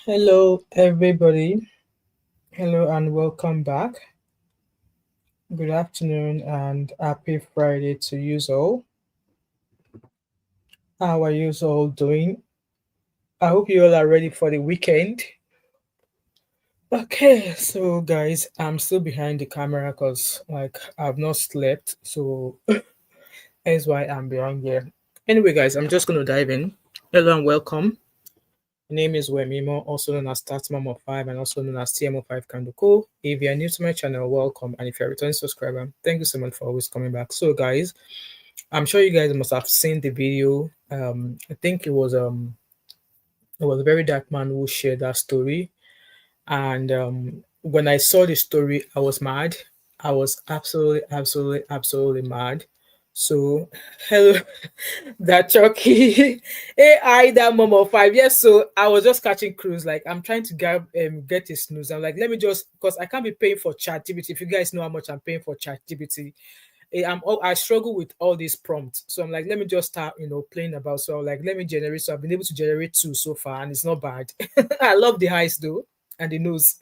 Hello, everybody. Hello, and welcome back. Good afternoon, and happy Friday to you all. How are you all doing? I hope you all are ready for the weekend. Okay, so guys, I'm still behind the camera because I've not slept, so that's why I'm behind here. Anyway, guys, I'm just gonna dive in. Hello and welcome. My name is Wemimo, also known as StartMom5 and also known as TMO5 Kanduko. If you are new to my channel, welcome. And if you're a returning subscriber, thank you so much for always coming back. So guys, I'm sure you guys must have seen the video. I think it was a very dark man who shared that story. And when I saw the story, I was mad. I was absolutely mad. So, hello, that Chucky. AI, that mom of five. Yes, so I was just catching cruise. Like, I'm trying to get a snooze. I'm like, let me just, because I can't be paying for ChatGPT. If you guys know how much I'm paying for ChatGPT, I struggle with all these prompts. So I'm like, let me just start, playing about. So I'm like, let me generate. So I've been able to generate two so far, and it's not bad. I love the eyes though, and the nose.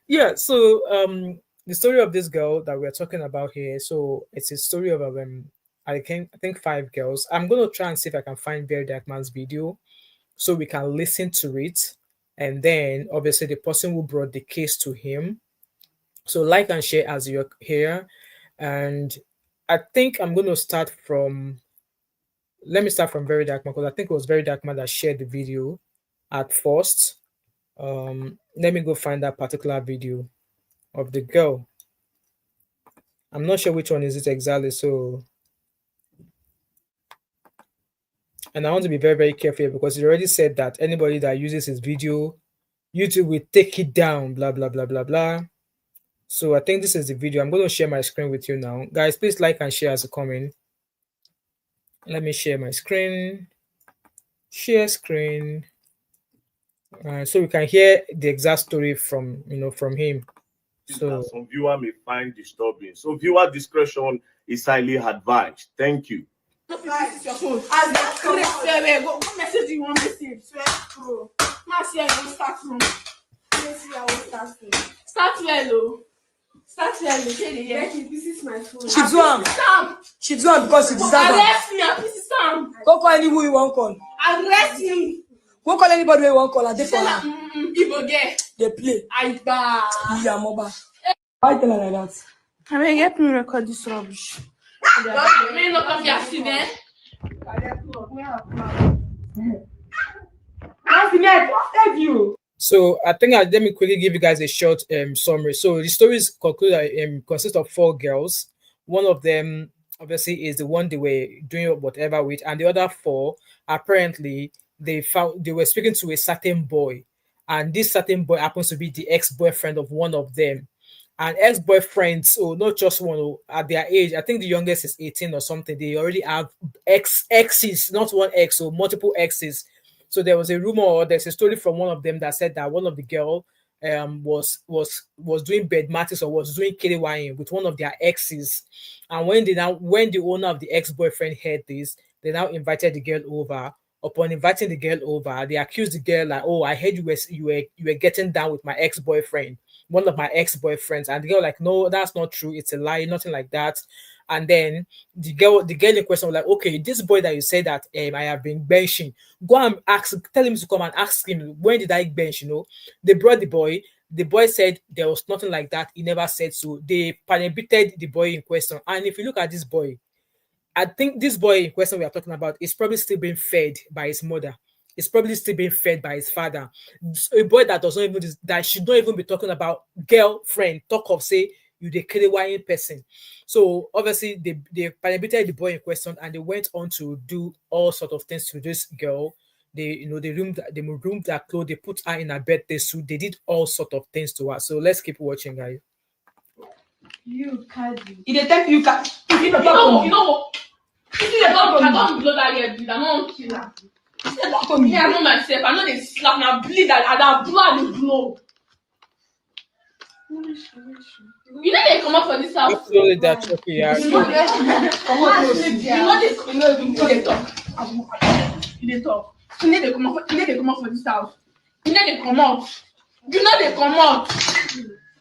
Yeah, so the story of this girl that we're talking about here, so it's a story of I think five girls. I'm gonna try and see if I can find Barry Darkman's video so we can listen to it, and then obviously the person who brought the case to him. So like and share as you're here, and I think I'm gonna start from. Let me start from Very Darkman because I think it was Very Darkman that shared the video at first. Let me go find that particular video of the girl. I'm not sure which one is it exactly. So, and I want to be very careful because he already said that anybody that uses his video, YouTube will take it down, blah, blah, blah, blah, blah. So I think this is the video. I'm going to share my screen with you now. Guys, please like and share as you come in. Let me share my screen. Share screen. So we can hear the exact story from him. So some viewer may find disturbing. So viewer discretion is highly advised. Thank you. What message do you want message? Start well. This is my phone. She do am because she deserve am. Arrest me, this is Sam. Go call anyone you want call. Arrest me. Go call anybody you want call. I dey for her. People get. They play. I bad. Yeah, mobile. Why tell her like that? I mean, help me record this rubbish. May not come here, accident. So I think let me quickly give you guys a short summary. So the story is concluded consists of four girls. One of them obviously is the one they were doing whatever with, and the other four apparently they were speaking to a certain boy, and this certain boy happens to be the ex-boyfriend of one of them. And ex-boyfriends, so not just one, at their age, I think the youngest is 18 or something. They already have exes, not one ex, so multiple exes. So there was a rumor, or there's a story from one of them that said that one of the girl was doing bed matters or was doing KDYing with one of their exes. And when the owner of the ex-boyfriend heard this, they now invited the girl over. Upon inviting the girl over, they accused the girl like, "Oh, I heard you were getting down with my ex-boyfriend, one of my ex-boyfriends." And the girl like, "No, that's not true. It's a lie, nothing like that." And then the girl in question was like, "Okay, this boy that you said that I have been benching, go and tell him to come and ask him when did I bench." They brought the boy. The boy said there was nothing like that. He never said so. They prohibited the boy in question. And if you look at this boy, I think this boy in question we are talking about is probably still being fed by his mother. It's probably still being fed by his father. A boy that does not even that should not even be talking about girlfriend. Talk of say you the KDYing person. So obviously they prohibited the boy in question and they went on to do all sort of things to this girl. They removed her clothes, they put her in a birthday suit, they did all sort of things to her. So let's keep watching, guys. You can't do. You take you can. You know. I don't blow that yet, dude. I don't kill her. I know myself. I know they slap me. I bleed and I blow. You know they come up for this house. Absolutely, that's okay. Yeah. You know they talk. You know they come up for this house. You know they come out. You know they come out.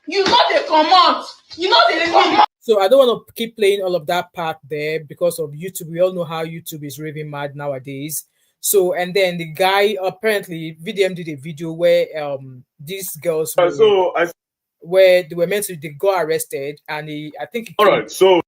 You know they come out. You know they come out. So I don't want to keep playing all of that part there because of YouTube. We all know how YouTube is raving mad nowadays. So and then the guy apparently VDM did a video where these girls were, So where they were meant to they got arrested and I think he all came, right. So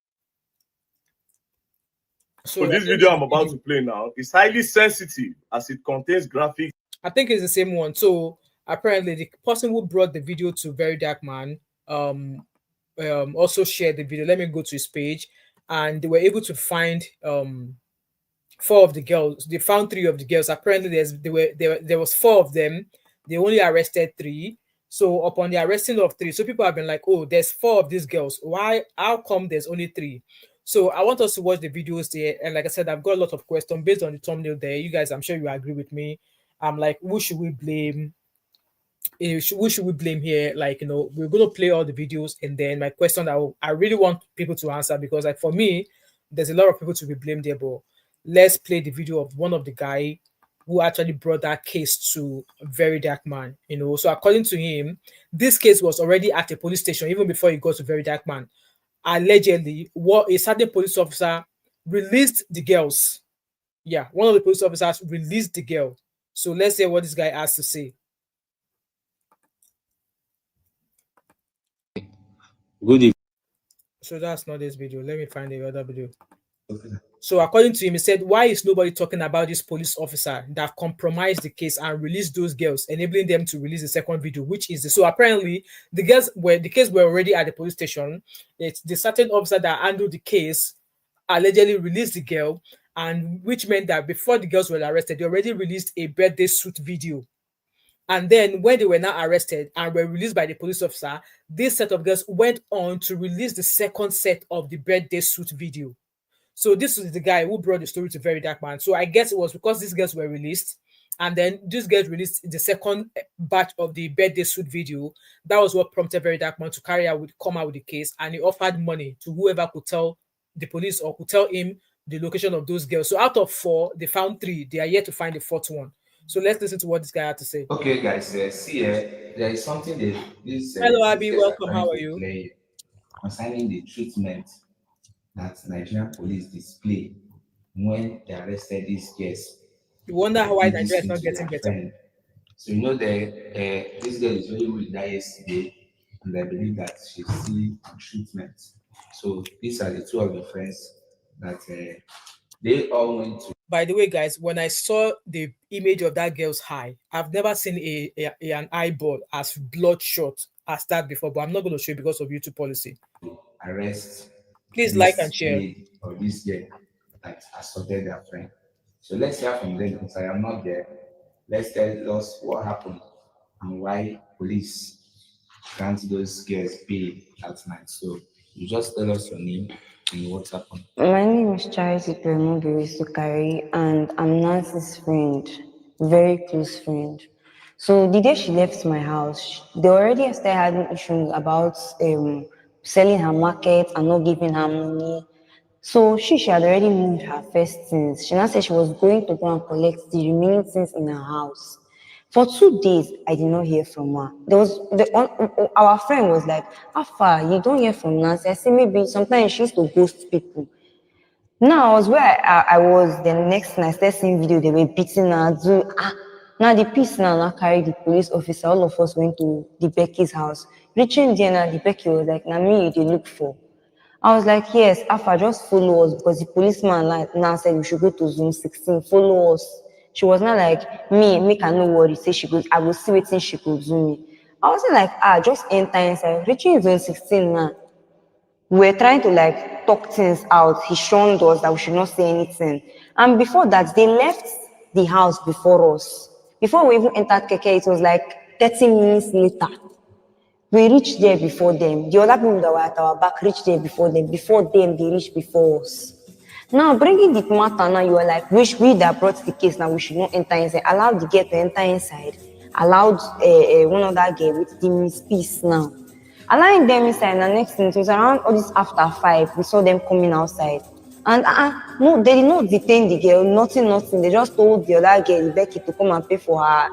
so this video I'm about to play now is highly sensitive as it contains graphics. I think it's the same one. So apparently the person who brought the video to Very Dark Man also shared the video. Let me go to his page, and they were able to find 4 of the girls. They found 3 of the girls. Apparently there was 4 of them. They only arrested 3. So upon the arresting of 3, so people have been like, oh, there's 4 of these girls. Why? How come there's only 3? So I want us to watch the videos there. And like I said, I've got a lot of questions based on the thumbnail there. You guys, I'm sure you agree with me. I'm like, who should we blame? Who should we blame here? Like, we're going to play all the videos, and then my question I really want people to answer, because like for me, there's a lot of people to be blamed there, but let's play the video of one of the guy who actually brought that case to Very Dark Man. So according to him, this case was already at a police station even before he got to Very Dark Man. Allegedly, what a certain police officer released the girls. Yeah, one of the police officers released the girl. So let's hear what this guy has to say. Good evening. So that's not this video. Let me find the other video. So according to him, he said, why is nobody talking about this police officer that compromised the case and released those girls, enabling them to release the second video, which is so apparently the case were already at the police station. It's the certain officer that handled the case allegedly released the girl, and which meant that before the girls were arrested, they already released a birthday suit video. And then when they were now arrested and were released by the police officer, this set of girls went on to release the second set of the birthday suit video. So this is the guy who brought the story to Very Dark Man. So I guess it was because these girls were released, and then these girls released the second batch of the birthday suit video. That was what prompted Very Dark Man to come out with the case, and he offered money to whoever could tell the police or could tell him the location of those girls. So out of 4, they found 3. They are yet to find the 4th one. So let's listen to what this guy had to say. Okay, guys, see here, there is something that this. Hello, Abby. Welcome. How are you? Concerning the treatment that Nigerian police display when they arrested these girls. You wonder why Nigeria is not getting better. So this girl is very well died yesterday, and I believe that she's still treatment. So these are the 2 of the friends that they all went to. By the way, guys, when I saw the image of that girl's eye, I've never seen an eyeball as bloodshot as that before, but I'm not going to show you because of YouTube policy. Arrest. Please like and share. Or this girl that assaulted their friend. So let's hear from them, because I am not there. Let's tell us what happened and why police grant those girls bail that night. So you just tell us your name and what happened. My name is Charity Sukari, and I'm Nancy's friend, very close friend. So the day she left my house, they already started having issues about selling her market and not giving her money. So she had already moved her first things. She now said she was going to go and collect the remaining things in her house. For 2 days, I did not hear from her. Our friend was like, how far? You don't hear from Nancy? I said, maybe sometimes she used to ghost people. Now, I was where I was, the next thing I started seeing video, they were beating her. Now the peace now carried the police officer. All of us went to the Becky's house. Reaching there now, the Becky was like, now me, they look for. I was like, yes, Alpha, just follow us, because the policeman now said we should go to Zoom 16, follow us. She was not like, make her no worry, say she goes, I will see what she could do me. I was like, just enter inside. Reaching Zone 16 now, we were trying to talk things out. He shunned us that we should not say anything. And before that, they left the house before us. Before we even entered Keke, it was 30 minutes later. We reached there before them. The other people that were at our back reached there before them. Before them, they reached before us. Now, bringing the matter, now you are like, wish we that brought the case, now we should not enter inside. Allowed the girl to enter inside. Allowed one other girl with the Miss Peace now. Allowing them inside, and the next thing, it was around all this after 5, we saw them coming outside. And no, they did not detain the girl, nothing. They just told the other girl, Becky, to come and pay for her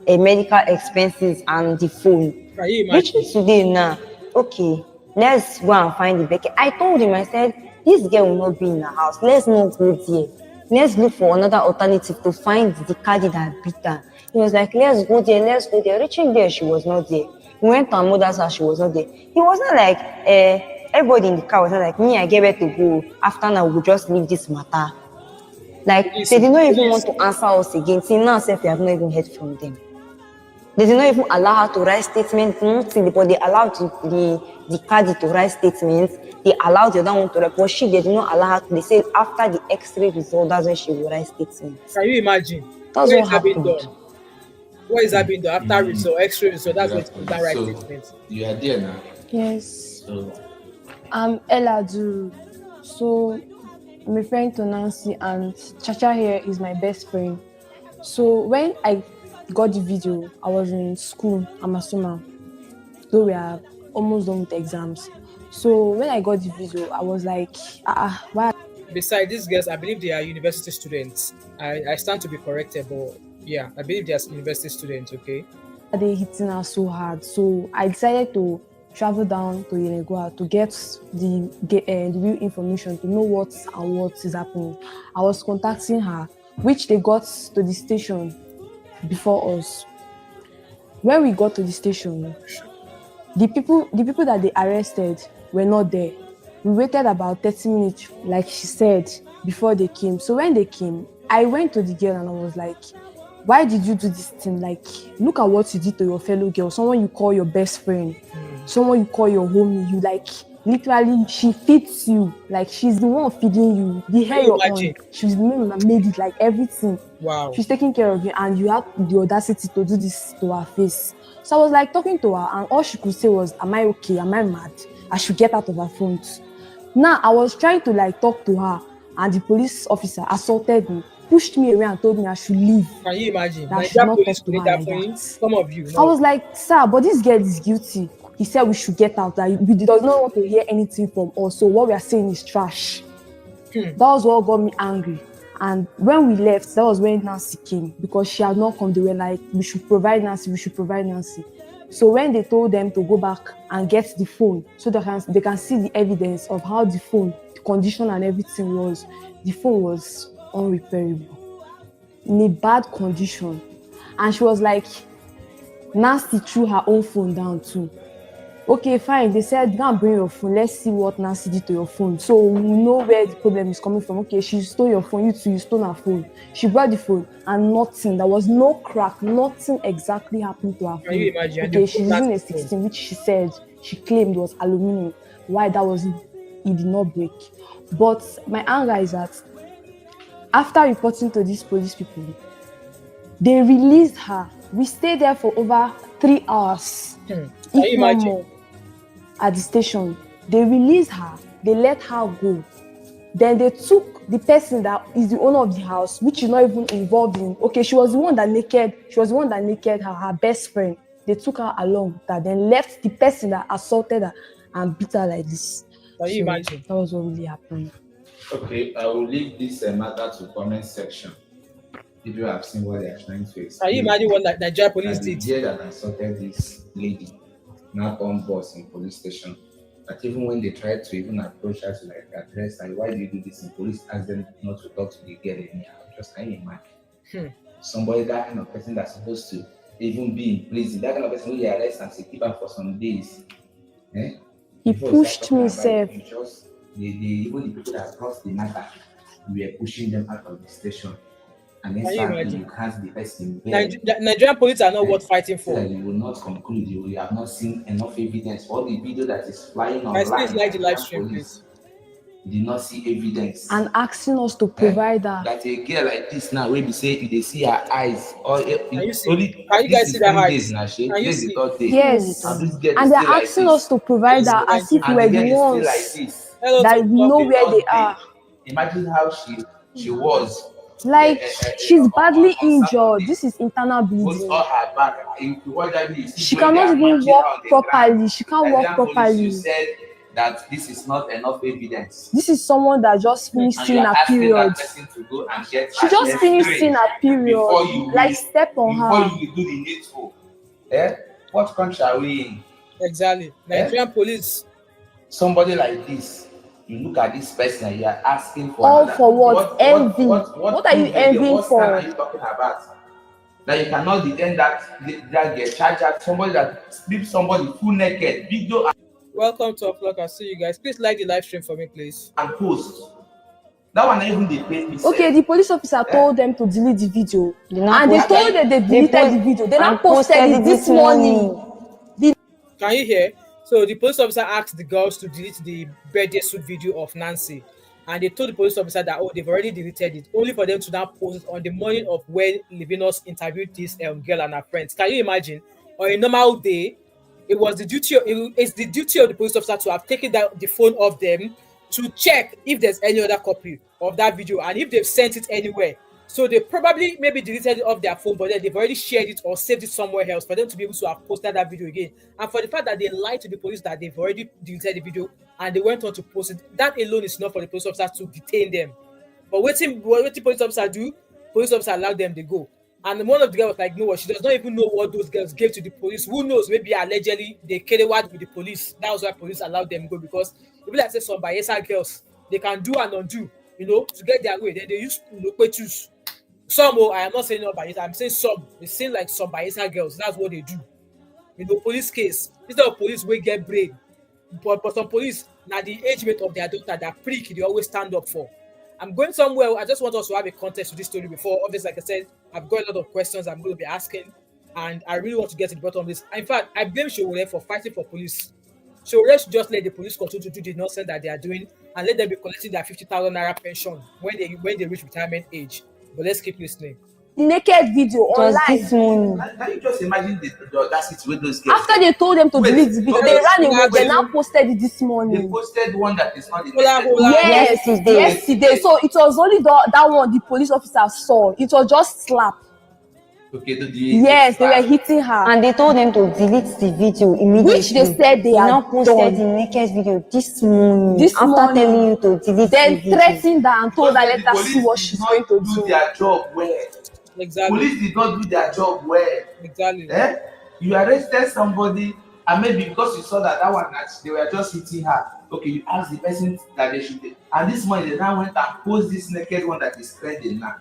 medical expenses and the phone. Can you Reaching imagine? today now, okay, let's go and find the Becky. I told him, I said, this girl will not be in the house. Let's not go there. Let's look for another alternative to find the caddy that beat her. He was like, let's go there, let's go there. Reaching there, she was not there. We went to her mother's house, she was not there. He was not like, everybody in the car was not like, me, I gave her to go. After now, we'll just leave this matter. Like, Police, they did not even police. want to answer us again. Till now, we have not even heard from them. They did not even allow her to write statements, nothing, but they allowed the caddy to write statements. They allowed the other one to report. They did not allow her to. They said after the X-ray result, that's when she will write statements. Can you imagine? That's Where what is that being happened. done? What is that being done after result, X-ray result? That's what you can write So, statements. you are there now. Yes, So, I'm Alc0h0l. So I'm a friend to Nancy, and Chacha here is my best friend. So when I got the video, I was in school. I'm a swimmer, though we are almost done with exams. So when I got the video, I was like, why Besides these girls, I believe they are university students. I stand to be corrected, but yeah, I believe they are university students. Okay. are they hitting us so hard? So I decided to travel down to Yenagoa to get the real information, to know what is happening. I was contacting her, which they got to the station before us. When we got to the station, the people that they arrested were not there. We waited about 30 minutes, like she said, before they came. So when they came, I went to the girl and I was like, why did you do this thing? Like, look at what you did to your fellow girl, someone you call your best friend, someone you call your homie. You like, literally, she feeds you. Like, she's the one feeding you. The hair you you're imagine? on, she's the one that made it, like everything. Wow. She's taking care of you, and you have the audacity to do this to her face. So I was like talking to her, and all she could say was, am I okay? Am I mad? I should get out of her front. Now I was trying to like talk to her, and the police officer assaulted me, pushed me away, and told me I should leave. Can you imagine? That I should Nigeria not police talk to did her that like for you. that. Some of you. I No. was like, sir, but this girl is guilty. He said we should get out. That we does not want to hear anything from us. So what we are saying is trash. That was what got me angry. And when we left, that was when Nancy came, because she had not come. They were like, we should provide Nancy, we should provide Nancy. So when they told them to go back and get the phone, so they can see the evidence of how the phone, the condition and everything was, the phone was unrepairable, in a bad condition. And she was like, Nancy threw her own phone down too. Okay, fine. They said, go and bring your phone. Let's see what Nancy did to your phone. So we know where the problem is coming from. Okay, she stole your phone. You too, you stole her phone. She brought the phone and nothing. There was no crack. Nothing exactly happened to her phone. Can you imagine? Okay, she's using a That's 16, which she said, she claimed was aluminum. Why that was, it did not break. But my anger is that after reporting to these police people, they released her. We stayed there for over 3 hours, Can if you not imagine? more, at the station. They released her. They let her go. Then they took the person that is the owner of the house, which is not even involved in. Okay, she was the one that naked. She was the one that naked her best friend. They took her along with her, then left the person that assaulted her and beat her like this. Can you imagine? That was what really happened. okay, I will leave this matter to comment section. If you have seen what they are trying to Can explain. you imagine what Nigeria police And the did? girl that assaulted this lady now on boss in police station. That even when they tried to even approach her to like address her, why do you do this? And police asked them not to talk to the girl anyhow. Just can you imagine? Somebody that kind of person that's supposed to even be in prison, that kind of person who you arrest and say keep her for some days. He Before pushed start talking me, about sef. it, just even the people that brought the matter, we were pushing them out of the station. And then Can you sadly, imagine? you can't the person there. Nigerian police are not worth fighting So that for. you will not conclude you have not seen enough evidence. All the video that is flying Guys, online, please like the live Nigerian stream, police please. did not see evidence. And asking us to provide her. That a girl like this now, when we say if they see her eyes, or Can you see? only Can you this guys is see the 3 eyes? days now, she Can you this is see? the 3rd day. Yes. And this girl And is they're still like asking this. us to provide her as if And we're the girl the is still ones like this. Hello that to we know Bobby. where they are. Imagine how she was. Like, she's badly on injured. Saturday. This is internal Both bleeding. all her back. If you watch that video, you see She when they cannot are even marching her walk on the ground. properly. She can't walk Nigerian police, you properly. said that this is not enough evidence. This is someone that just finished And seeing you are her asking period. that person to go and get She an just finished X-ray seeing her period. before you Like will- step on before her. you will do the needful. What country are we in? Exactly. Nigerian police. Somebody like this, you look at this person and you are asking for All another. for what? Envy. What are you proof again? envying What stand are for? you talking about? That you cannot detain that girl, charge out somebody that sleeps somebody full naked, video Welcome to Alc0h0l. I see you guys. Please like the live stream for me, please. and post. That one even they pay me. Okay, the police officer told them to delete the video. now And they posted- told them they deleted the video. They now and posted it this morning. Can you hear? So the police officer asked the girls to delete the birthday suit video of Nancy, and they told the police officer that they've already deleted it, only for them to now post it on the morning of when Livinus interviewed this girl and her friends. Can you imagine? On a normal day, it's the duty of the police officer to have taken the phone off them to check if there's any other copy of that video and if they've sent it anywhere. So they probably maybe deleted it off their phone, but then they've already shared it or saved it somewhere else for them to be able to have posted that video again. And for the fact that they lied to the police that they've already deleted the video and they went on to post it, that alone is enough for the police officer to detain them. But what police officer do? Police officer allowed them to go. And one of the girls was like, no, she does not even know what those girls gave to the police. Who knows? Maybe allegedly they carried word with the police. That was why police allowed them to go, because if like say some Bayelsa girls, they can do and undo, to get their way. Then they use choose. Some, I am not saying no Bayelsa, I'm saying some. They seem like some Bayelsa girls. That's what they do. Police case. Instead of police we get brain. But some police, now the age mate of their daughter, that prick, they always stand up for. I'm going somewhere. I just want us to have a context to this story before. Obviously, like I said, I've got a lot of questions I'm going to be asking, and I really want to get to the bottom of this. In fact, I blame Showore for fighting for police. Showore should just let the police continue to do the nonsense that they are doing and let them be collecting their 50,000 naira pension when they reach retirement age. But let's keep listening. Naked video was online. this morning. Can you just imagine the audacity with those girls? After they told them to delete the video, they ran away. They now posted it this They morning. posted one that is not the Yes, yesterday. So it was only that one the police officer saw. It was just slap. Okay, Yes, they were hitting her. And they told them to delete the video immediately. Which they said they now had posted done. the naked video this morning. After Telling you to delete Then the video. threatened her and told her Because let the her see what police she's did going not to do do. their job well. Exactly. Police did not do their job well. Exactly. You arrested somebody, and maybe because you saw that one that they were just hitting her. Okay, you asked the person that they should take. And this morning they now went and posted this naked one that is trending now.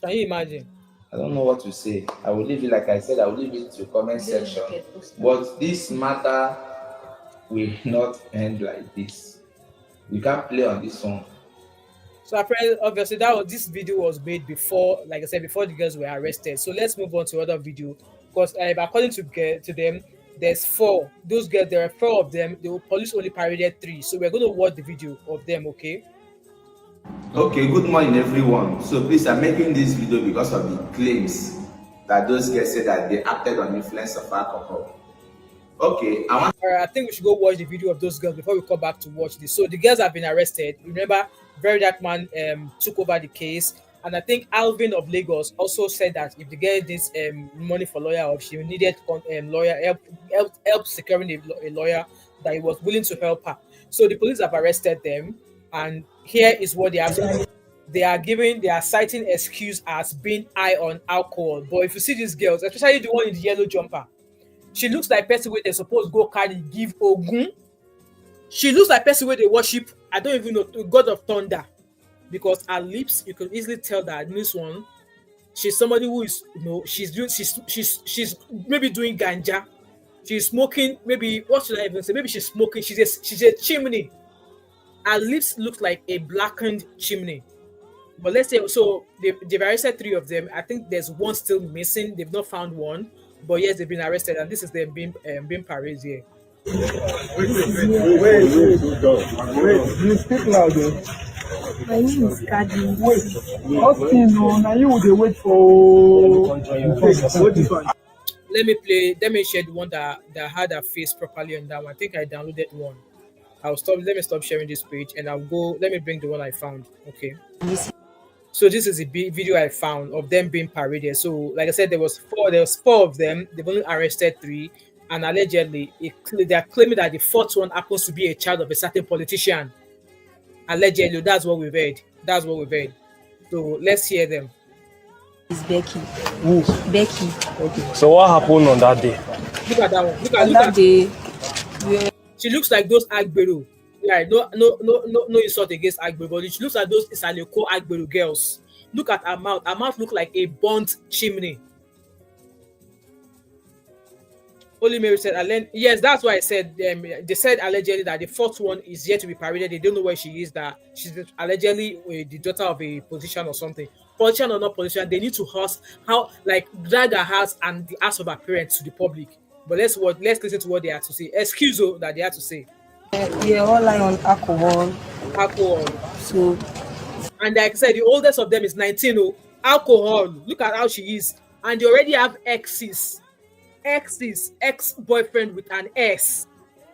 Can you imagine? I don't know what to say. I will leave it, like I said, I will leave it to comment section. But this matter will not end like this. You can't play on this one. So apparently, obviously, this video was made before, like I said, before the girls were arrested. So let's move on to other video, because according to them, there's 4. Those girls, there are 4 of them. The police only paraded 3. So we're going to watch the video of them, okay? Okay, good morning everyone. So please, I'm making this video because of the claims that those girls said that they acted on influence of alcohol. Okay, All right, I think we should go watch the video of those girls before we come back to watch this. So the girls have been arrested. Remember, Very Dark Man took over the case, and I think Alvin of Lagos also said that if the girl needs money for lawyer, or she needed lawyer help securing a lawyer, that he was willing to help her. So the police have arrested them, and here is what they have. They are citing excuse as being high on alcohol. But if you see these girls, especially the one in the yellow jumper, she looks like person where they're supposed to go carry give Ogun. She looks like person where they worship, I don't even know, God of Thunder, because her lips, you can easily tell that this one, she's somebody who is, she's maybe doing ganja, she's smoking, maybe, what should I even say? Maybe she's smoking. She's a chimney. Her lips look like a blackened chimney. But let's say, so they've arrested 3 of them. I think there's one still missing. They've not found one. But yes, they've been arrested, and this is them being paraded here. Wait, you speak louder. My name is Kadi. Okay, no, now you would wait for. Let me share the one that had her face properly on that one. I think I downloaded one. Let me stop sharing this page, and let me bring the one I found. Okay. So this is the video I found of them being paraded. So like I said, there was 4 of them. They've only arrested 3, and allegedly they are claiming that the fourth one happens to be a child of a certain politician. Allegedly, that's what we've heard. That's what we've heard. So let's hear them. It's Becky. Who? Becky. Okay. So what happened on that day? Look at that one. Look On at that day, she looks like those Aulted0h0l. Yeah, no insult against Aulted0h0l, but she looks like those Alc0h0l girls. Look at her mouth. Her mouth looks like a burnt chimney. Holy Mary said, yes, that's why I said they said allegedly that the fourth one is yet to be paraded. They don't know where she is, that she's allegedly the daughter of a politician or something. Politician or not politician, they need to drag her house and the house of her parents to the public. But let's listen to what they have to say. Excuse that they have to say. we are all lying on alcohol. Alc0h0l. So, And like I said, the oldest of them is 19. Oh, Alc0h0l. Look at how she is. And they already have exes. Ex-boyfriend with an S.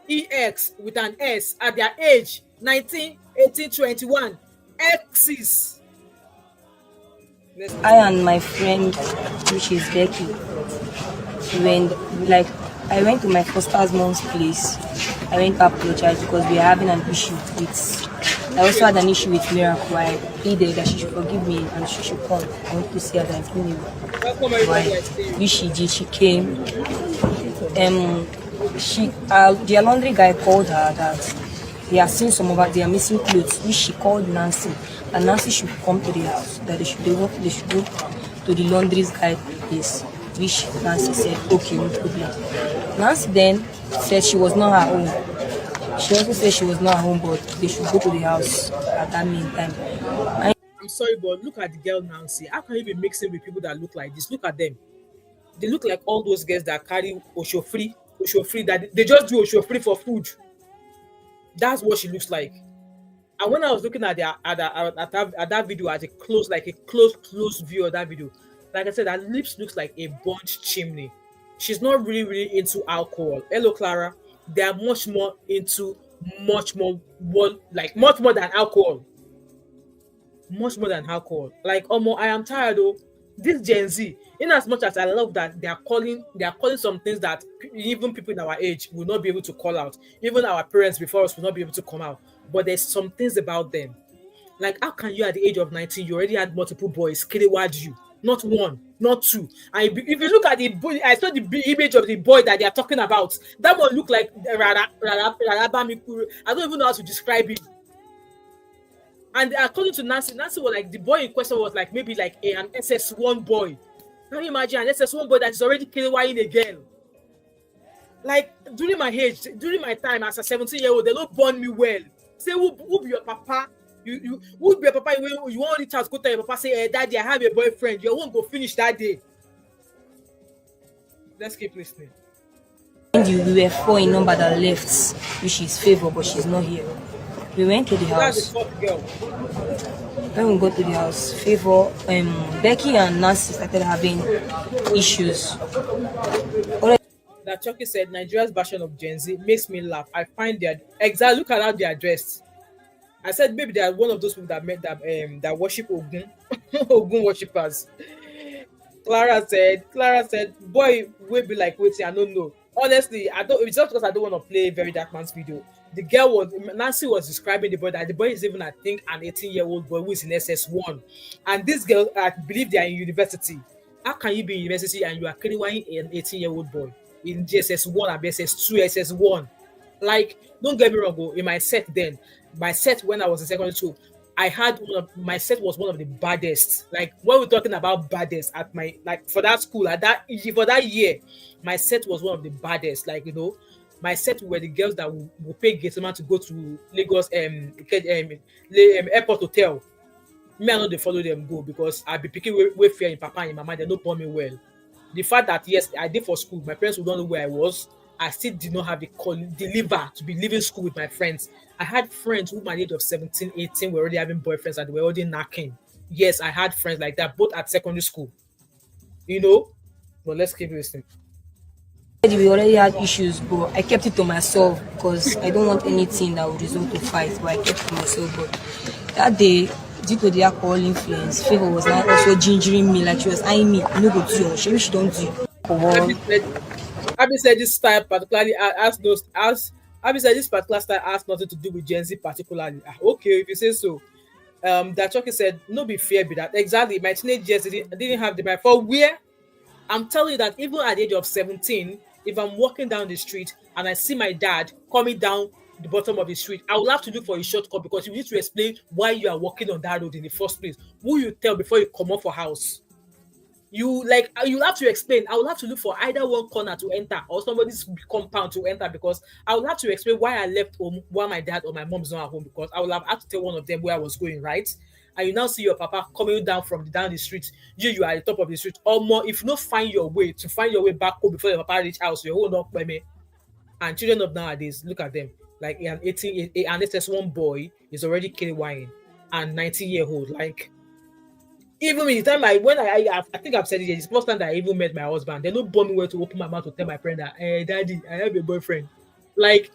EX with an S at their age 19, 18, 21. Exes. I and my friend, which is Becky, I went to my foster's mom's place. I went to apologize because we are having an issue I also had an issue with Miracle. I pleaded that she should forgive me and she should come. I want to see her that I'm which she did. She came. Their laundry guy called her that they are seeing they are missing clothes, which she called Nancy. And Nancy should come to the house, that they should go to the laundry guy place, which Nancy said, okay, no problem. Nancy then said she was not at home. She also said she was not at home, but they should go to the house at that meantime. I'm sorry, but look at the girl Nancy. How can you be mixing with people that look like this? Look at them. They look like all those girls that carry Oshofri, that they just do Oshofri for food. That's what she looks like. And when I was looking at that video at a close view of that video, like I said, her lips looks like a burnt chimney. She's not really into alcohol. Hello, Clara. They are much more than alcohol. Much more than alcohol. Like, I am tired though. This Gen Z, in as much as I love that they are calling some things that even people in our age will not be able to call out. Even our parents before us will not be able to come out. But there's some things about them. Like, how can you at the age of 19, you already had multiple boys killing you? Not one, not two. And if you look at the boy, I saw the image of the boy that they are talking about. That one look like Rarabamikuru. I don't even know how to describe him. And according to Nancy was like, the boy in question was like maybe like an SS1 boy. Can you imagine an SS1 boy that is already killing a girl? Like, during my time as a 17-year-old, they don't born me well. Say, who be your papa? You would be a papa. You want the child go tell your papa, say, hey, daddy, I have a boyfriend. You won't go finish that day. Let's keep listening. We were 4 in number that left, which is Favor, but she's not here. We went to the house. That's the fourth girl. When we got to the house, Favor, Becky and Nancy started having issues. That Chucky said, Nigeria's version of Gen Z makes me laugh. I find look at how they are dressed. I said maybe they are one of those people that worship Ogun, Ogun worshippers. Clara said, boy, will be like waiting. I don't know. Honestly, it's just because I don't want to play Very Dark Man's video. Nancy was describing the boy that the boy is even, I think, an 18-year-old boy who is in SS1. And this girl, I believe they are in university. How can you be in university and you are carrying an 18-year-old boy in GSS1 and SS2, SS1? Like, don't get me wrong, in my set when I was in secondary school, my set was one of the baddest. Like, when we're talking about baddest at for that school, for that year, my set was one of the baddest. Like, my set were the girls that will pay Gateman to go to Lagos airport hotel. Me, I know they follow them go because I be picking way fair in Papa and in Mama. They don't pour me well. The fact that yes, I did for school, my parents would not know where I was. I still did not have the liver to be leaving school with my friends. I had friends who, by the age of 17, 18, were already having boyfriends and they were already knocking. Yes, I had friends like that, both at secondary school. But let's keep listening. We already had issues, but I kept it to myself because I don't want anything that would result to fight, but I kept it to myself. But that day, due to the alcohol influence, Favor was now also gingering me, like she was eyeing me. You know, go to your she don't do alcohol. Abby said this style particularly Abby said this particular style has nothing to do with Gen Z particularly. Okay, if you say so. That Chucky said, no be fair be that. Exactly. My teenage years didn't have the mind for where I'm telling you that even at the age of 17, if I'm walking down the street and I see my dad coming down the bottom of the street, I will have to look for a shortcut because you need to explain why you are walking on that road in the first place. Who you tell before you come up for house. You have to explain. I will have to look for either one corner to enter or somebody's compound to enter because I will have to explain why I left home while my dad or my mom's not at home because I will have had to tell one of them where I was going, right? And you now see your papa coming down down the street. You are at the top of the street. Or more, if you not find your way back home before your papa reach house, your whole not by me. And children of nowadays, look at them. Like an 18, an SS1 boy is already KYing and 19-year-old. Like even with the time I think I've said it, it's the first time that I even met my husband. They don't bother me where to open my mouth to tell my friend that, hey, daddy, I have a boyfriend. Like,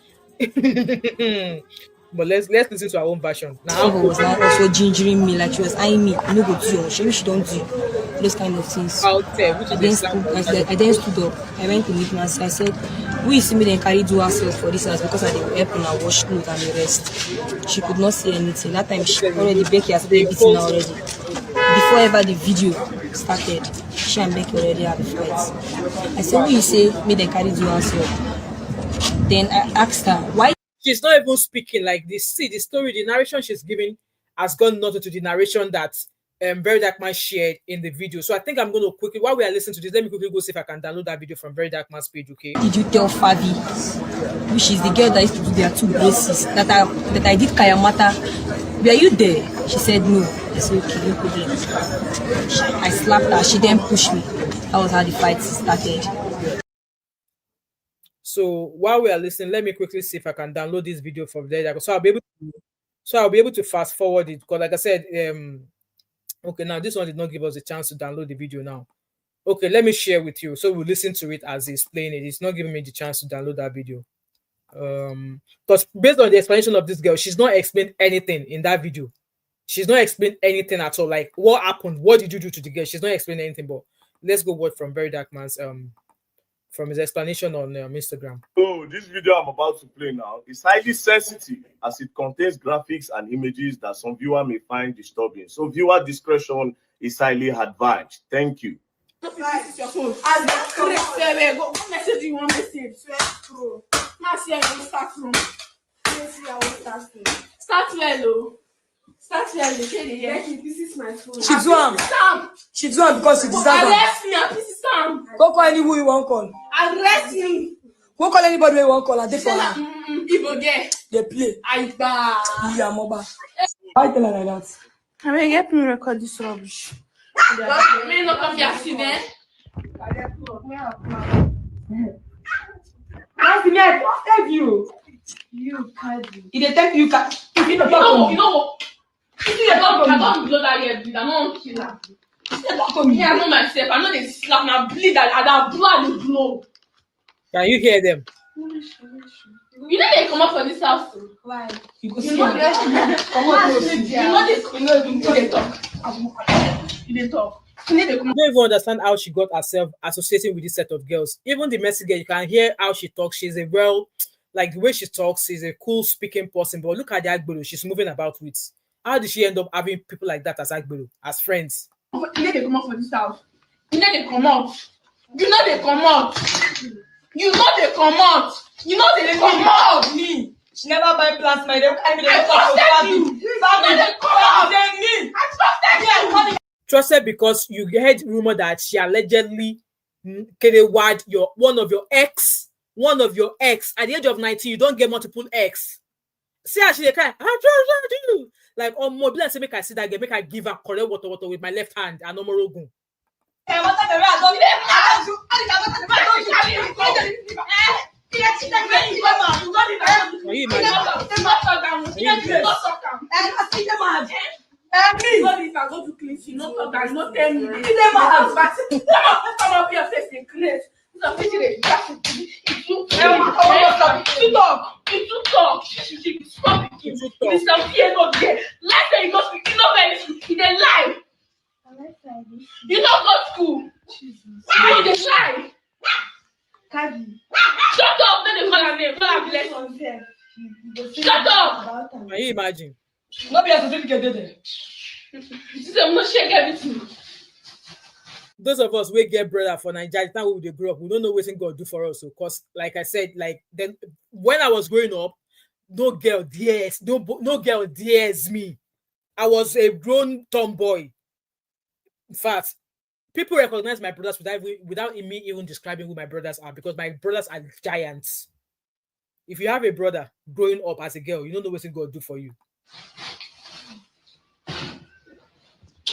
but let's listen to our own version. Now, She was like also gingering me, like she was eyeing me. You know, go to you. She don't do those kind of things. aulted, which is I then stood up. I went to meet my sister. I said, we see me then carry do herself for this house because I didn't help her wash clothes and the rest. She could not say anything. That time she already Becky has been beating her already. Before ever the video started, she and Becky already had a fight. I said, what you say, me then carry do herself. Then I asked her, why? She's not even speaking like this. See, the story, the narration she's giving has gone not to the narration that Very Dark Man shared in the video. So I think I'm going to quickly, while we are listening to this, let me quickly go see if I can download that video from Very Dark Man's page, okay? Did you tell Fabi, which is the girl that used to do their two braces, that I did Kayamata? Were you there? She said no. I said okay, no problem. I slapped her. She then pushed me. That was how the fight started. So while we are listening, let me quickly see if I can download this video from there. So I'll be able to fast forward it because, like I said, okay, now this one did not give us a chance to download the video now. Okay, let me share with you. So we'll listen to it as he's playing it. It's not giving me the chance to download that video. Because based on the explanation of this girl, she's not explained anything in that video. She's not explained anything at all. Like what happened? What did you do to the girl? She's not explained anything. But let's go watch from Very Dark Man's from his explanation on Instagram. So this video I'm about to play now is highly sensitive as it contains graphics and images that some viewer may find disturbing. So viewer discretion is highly advised. Thank you. Go message you one message. Start well. This is my phone. She do am because she deserve am. Arrest me, this is Sam. Go call anyone you want call. Arrest me. Go call anybody you want call. I dey for her. People get. They play. I bad. Yeah, Moba. Why tell her like that? I mean, help me record this rubbish. May not come here, accident. You. You can't do. He take you can. You know. I don't blow that yet, bleed. I don't kill her. Me, I know myself. I know they slap now, bleed and that blood will blow. Can you hear them? You know they come up for this house too. Why? You go You see know her. they talk. You didn't talk. You need to come I don't even understand how she got herself associating with this set of girls. Even the messy girl, you can hear how she talks. She's a like the way she talks, she's a cool speaking person. But look at the Alc0h0l she's moving about with. How did she end up having people like that as Alc0h0l as friends? You know they come out for this house. You know they come out. You know they come out. You know they come out. You know they come out. Me. She never buy plants, my dem carry me I trusted you. You know they come out. I trusted you. Trusted because you heard rumor that she allegedly KDW'd one of your ex at the age of 19. You don't get multiple ex. See how she cry. I trusted you. Like more like say make I see that girl, make I give her correct water with my left hand and no more ogun. You don't go to school. Why you dey lie? Shut up! Then they call her name. Call her blessing. Shut up! Can you imagine? No be a certificate there. She said, I'm not shake everything. Those of us we get brother for Nigeria, the time we grow up, we don't know what God do for us. So, cause like I said, like then when I was growing up, no girl dares, no girl dares me. I was a grown tomboy. In fact, people recognize my brothers without me even describing who my brothers are, because my brothers are giants. If you have a brother growing up as a girl, you don't know what God do for you.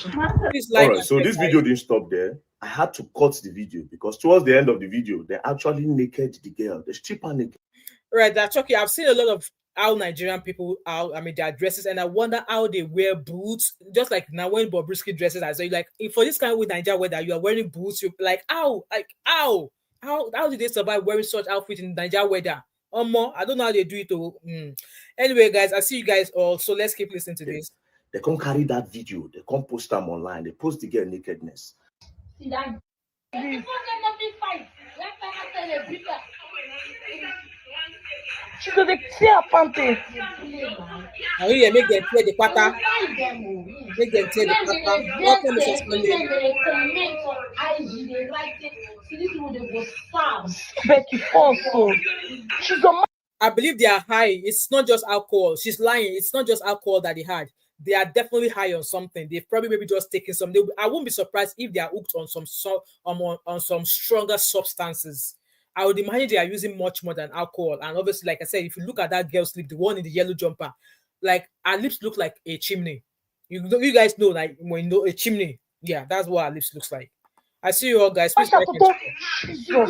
All right, so this video didn't stop there. I had to cut the video because towards the end of the video, they actually naked the girl. They strip her naked. Right, that's okay. I've seen a lot of how Nigerian people, their dresses, and I wonder how they wear boots. Just like now when Bobrisky dresses, I say, like, for this kind of Nigeria weather, you are wearing boots. You like, how did they survive wearing such outfit in Nigeria weather? I don't know how they do it. Anyway, guys, I see you guys all. So let's keep listening to this. They can't carry that video. They can't post them online. They post the girl nakedness. See that? She's gonna tear panty. Now you make them tear the pata. Make them tear the pata. Welcome to suspended. Becky also. She's a I believe they are high. It's not just alcohol. She's lying. It's not just alcohol that they had. They are definitely high on something. They've probably maybe just taken some. I won't be surprised if they are hooked on some stronger substances. I would imagine they are using much more than alcohol. And obviously, like I said, if you look at that girl's lip, the one in the yellow jumper, like her lips look like a chimney. You guys know, like when you know a chimney. Yeah, that's what her lips looks like. I see you all, guys. Please like Jesus.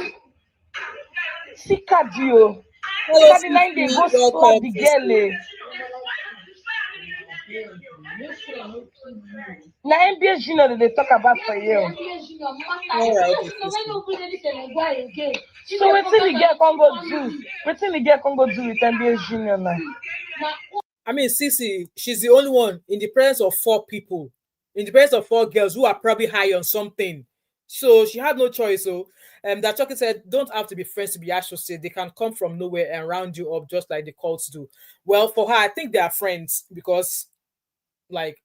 See Kadio. Hello, 9 they go slap the girl. Now NBA Junior they talk about for you. All right. So what the girl can go do? What the girl can go do with NBA Junior now? I mean, Sisi, she's the only one in the presence of 4 people, in the presence of 4 girls who are probably high on something. So she had no choice. So that Chucky said, don't have to be friends to be associated. They can come from nowhere and round you up just like the cults do. Well, for her, I think they are friends because, like,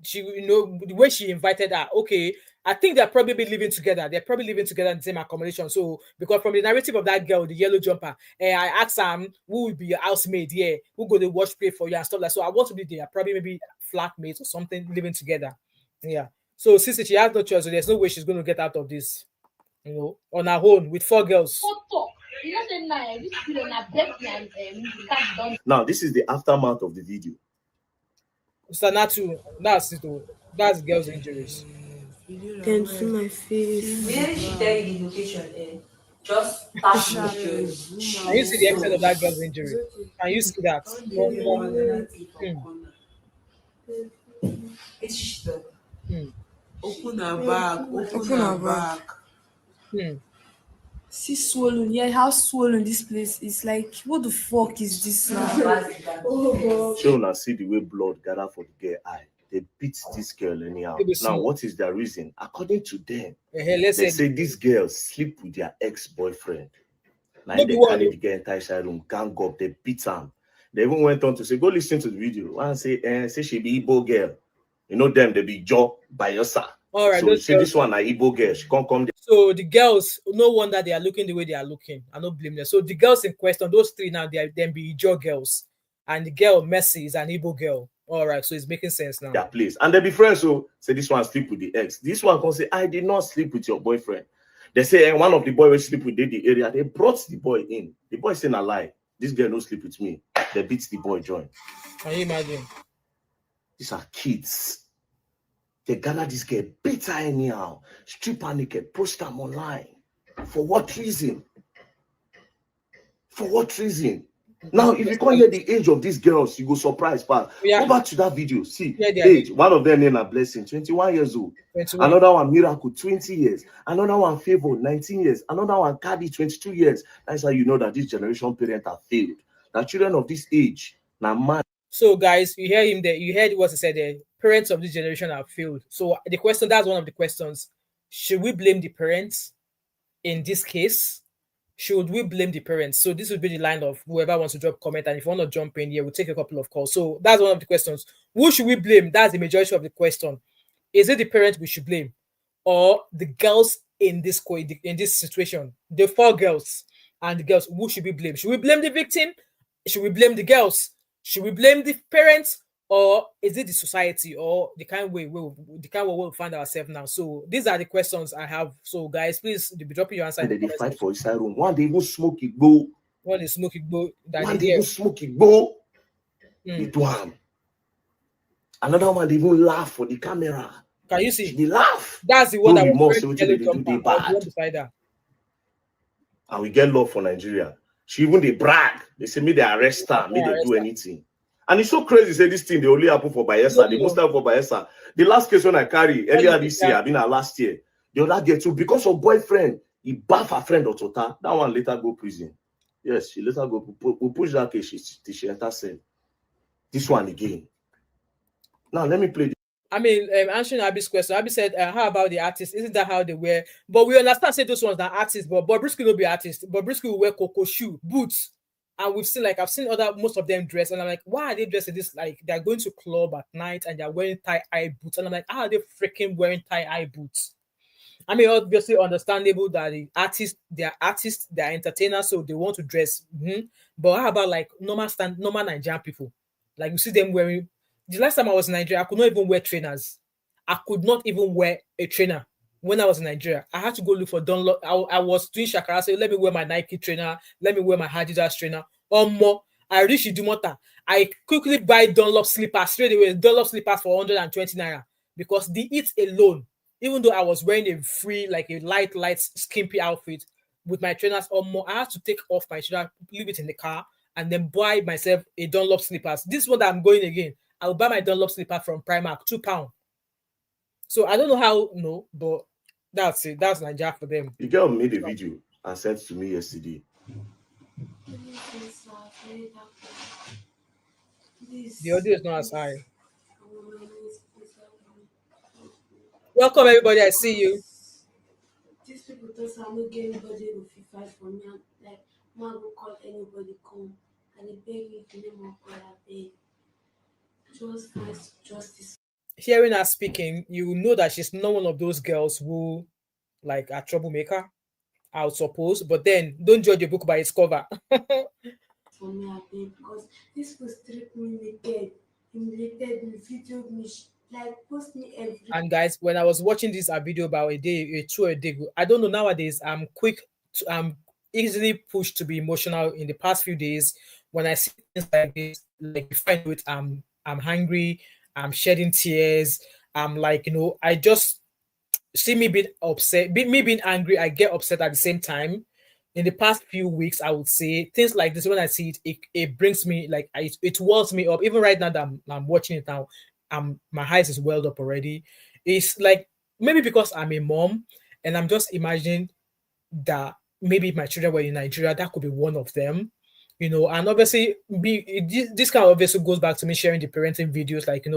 she, the way she invited her, okay, I think they're probably living together. They're probably living together in the same accommodation. So, because from the narrative of that girl, the yellow jumper, I asked who will be your housemaid here, who go to watch play for you and stuff like that. So, I want to be there, probably maybe flatmates or something living together. Yeah. So, since she has no choice, so there's no way she's going to get out of this, on her own with 4 girls. Now, this is the aftermath of the video. So, that's it. That's girls' injuries. Can see my face. Where did she tell you the location? Just pass the pictures. Can you see the extent of that girl's injury? Can you see that? Open her back. Open her back. See swollen. Yeah, how swollen this place is. Like, what the fuck is this now? Children see the way blood gather for the girl eye. They beat this girl anyhow. Now, what is their reason? According to them, they say these girls sleep with their ex-boyfriend. Like they carry the girl inside room, gang up, they beat them. They even went on to say, go listen to the video. And say she be Igbo girl. You know them, they be Joe by your side. All right. So see this one, a Igbo girl, she can't come there. So the girls, no wonder they are looking the way they are looking. I don't blame them. So the girls in question, those 3 now, they are then be Ijo girls. And the girl, Messi, is an Igbo girl. All right, so it's making sense now. Yeah, please. And they be friends, so say this one sleep with the ex. This one can say, I did not sleep with your boyfriend. They say, one of the boys will sleep with the area. They brought the boy in. The boy saying a lie. This girl no sleep with me. They beat the boy join. Can you imagine? These are kids. They gather this girl, beat her anyhow, strip her naked, post them online. For what reason? For what reason? Now, if you can't hear the age of these girls, you go surprise, pal. Yeah. Go back to that video. See, Yeah, age. One of them named a blessing, 21 years old. 21. Another one, Miracle, 20 years. Another one, Favor, 19 years. Another one, Cardi, 22 years. That's how you know that this generation parents have failed. Now, children of this age, now man. So, guys, you hear him there. You heard what he said there. Parents of this generation have failed. So, the question, that's one of the questions. Should we blame the parents in this case? should we blame the parents? So this would be the line of whoever wants to drop comment, and if you want to jump in here, we'll take a couple of calls. So that's one of the questions. Who should we blame? That's the majority of the question. Is it the parents we should blame, or the girls in this situation? The 4 girls and the girls. Who should we blame? Should we blame the victim? Should we blame the girls? Should we blame the parents? Or is it the society, or the kind way we'll find ourselves now? So these are the questions I have. So guys, please be dropping your answer. And they fight for inside room. One they even smoke it go. One is smoke it go. One they even smoke it go. They do harm. Another one they even laugh for the camera. Can you see? They laugh. That's the one that was they do they bad. And we get love for Nigeria. She even they brag. They say me they arrest her, me they do anything. And it's so crazy. Say this thing they only happen for Bayelsa. They most happen for Bayelsa. The last case when I carry earlier this year, I mean last year, the other day too, because of boyfriend, he baff her friend Otota. That one later go prison. Yes, she later go push that case. She enter cell. This one again. Now let me play. I mean, answering Abby's question, Abby said, how about the artists? Isn't that how they wear? But we understand, say those ones that are artists, but Bobrisky will be artists. Bobrisky will wear cocoa shoe, boots. And we've seen, like, I've seen most of them dress, and I'm like, why are they dressed in this? Like, they're going to club at night and they're wearing tie-eye boots. And I'm like, how are they freaking wearing tie-eye boots? I mean, obviously understandable that they're artists, they're entertainers, so they want to dress. But how about like normal Nigerian people? Like, you see them wearing. The last time I was in Nigeria, I could not even wear trainers. I could not even wear a trainer when I was in Nigeria. I had to go look for Dunlop. I was doing Shakara, so let me wear my Nike trainer, let me wear my Adidas trainer. Or more, I reached Idumota. I quickly buy Dunlop slippers straight away. Dunlop slippers for 120 naira because the it alone, even though I was wearing a free, like a light, skimpy outfit with my trainers or more, I had to take off my trainer, leave it in the car, and then buy myself a Dunlop slippers. This one that I'm going again. I'll buy my Dunlop slipper from Primark, £2. So I don't know how, but that's it. That's Nigeria for them. The girl made a video and sent to me yesterday. The audio is not as high. Welcome, everybody. I see you. These people don't I'm not getting anybody who will fight for me. Like, man will call anybody come and they beg me to name of God, I beg. Just fight justice. Hearing her speaking, you know that she's not one of those girls who, like, are troublemaker, I would suppose. But then, don't judge a book by its cover. For me, I beg, because this was strip me naked, humiliated me, videoed me, like post me every. And guys, when I was watching this video about a day, I don't know, nowadays I'm easily pushed to be emotional. In the past few days, when I see things like this, like if I do it, I'm hungry, I'm shedding tears, I'm like, I just see me being upset, me being angry, I get upset at the same time. In the past few weeks, I would say things like this, when I see it brings me, like, it wells me up. Even right now that I'm watching it now, my eyes is welled up already. It's like, maybe because I'm a mom and I'm just imagining that maybe if my children were in Nigeria, that could be one of them, and obviously this kind of obviously goes back to me sharing the parenting videos, like,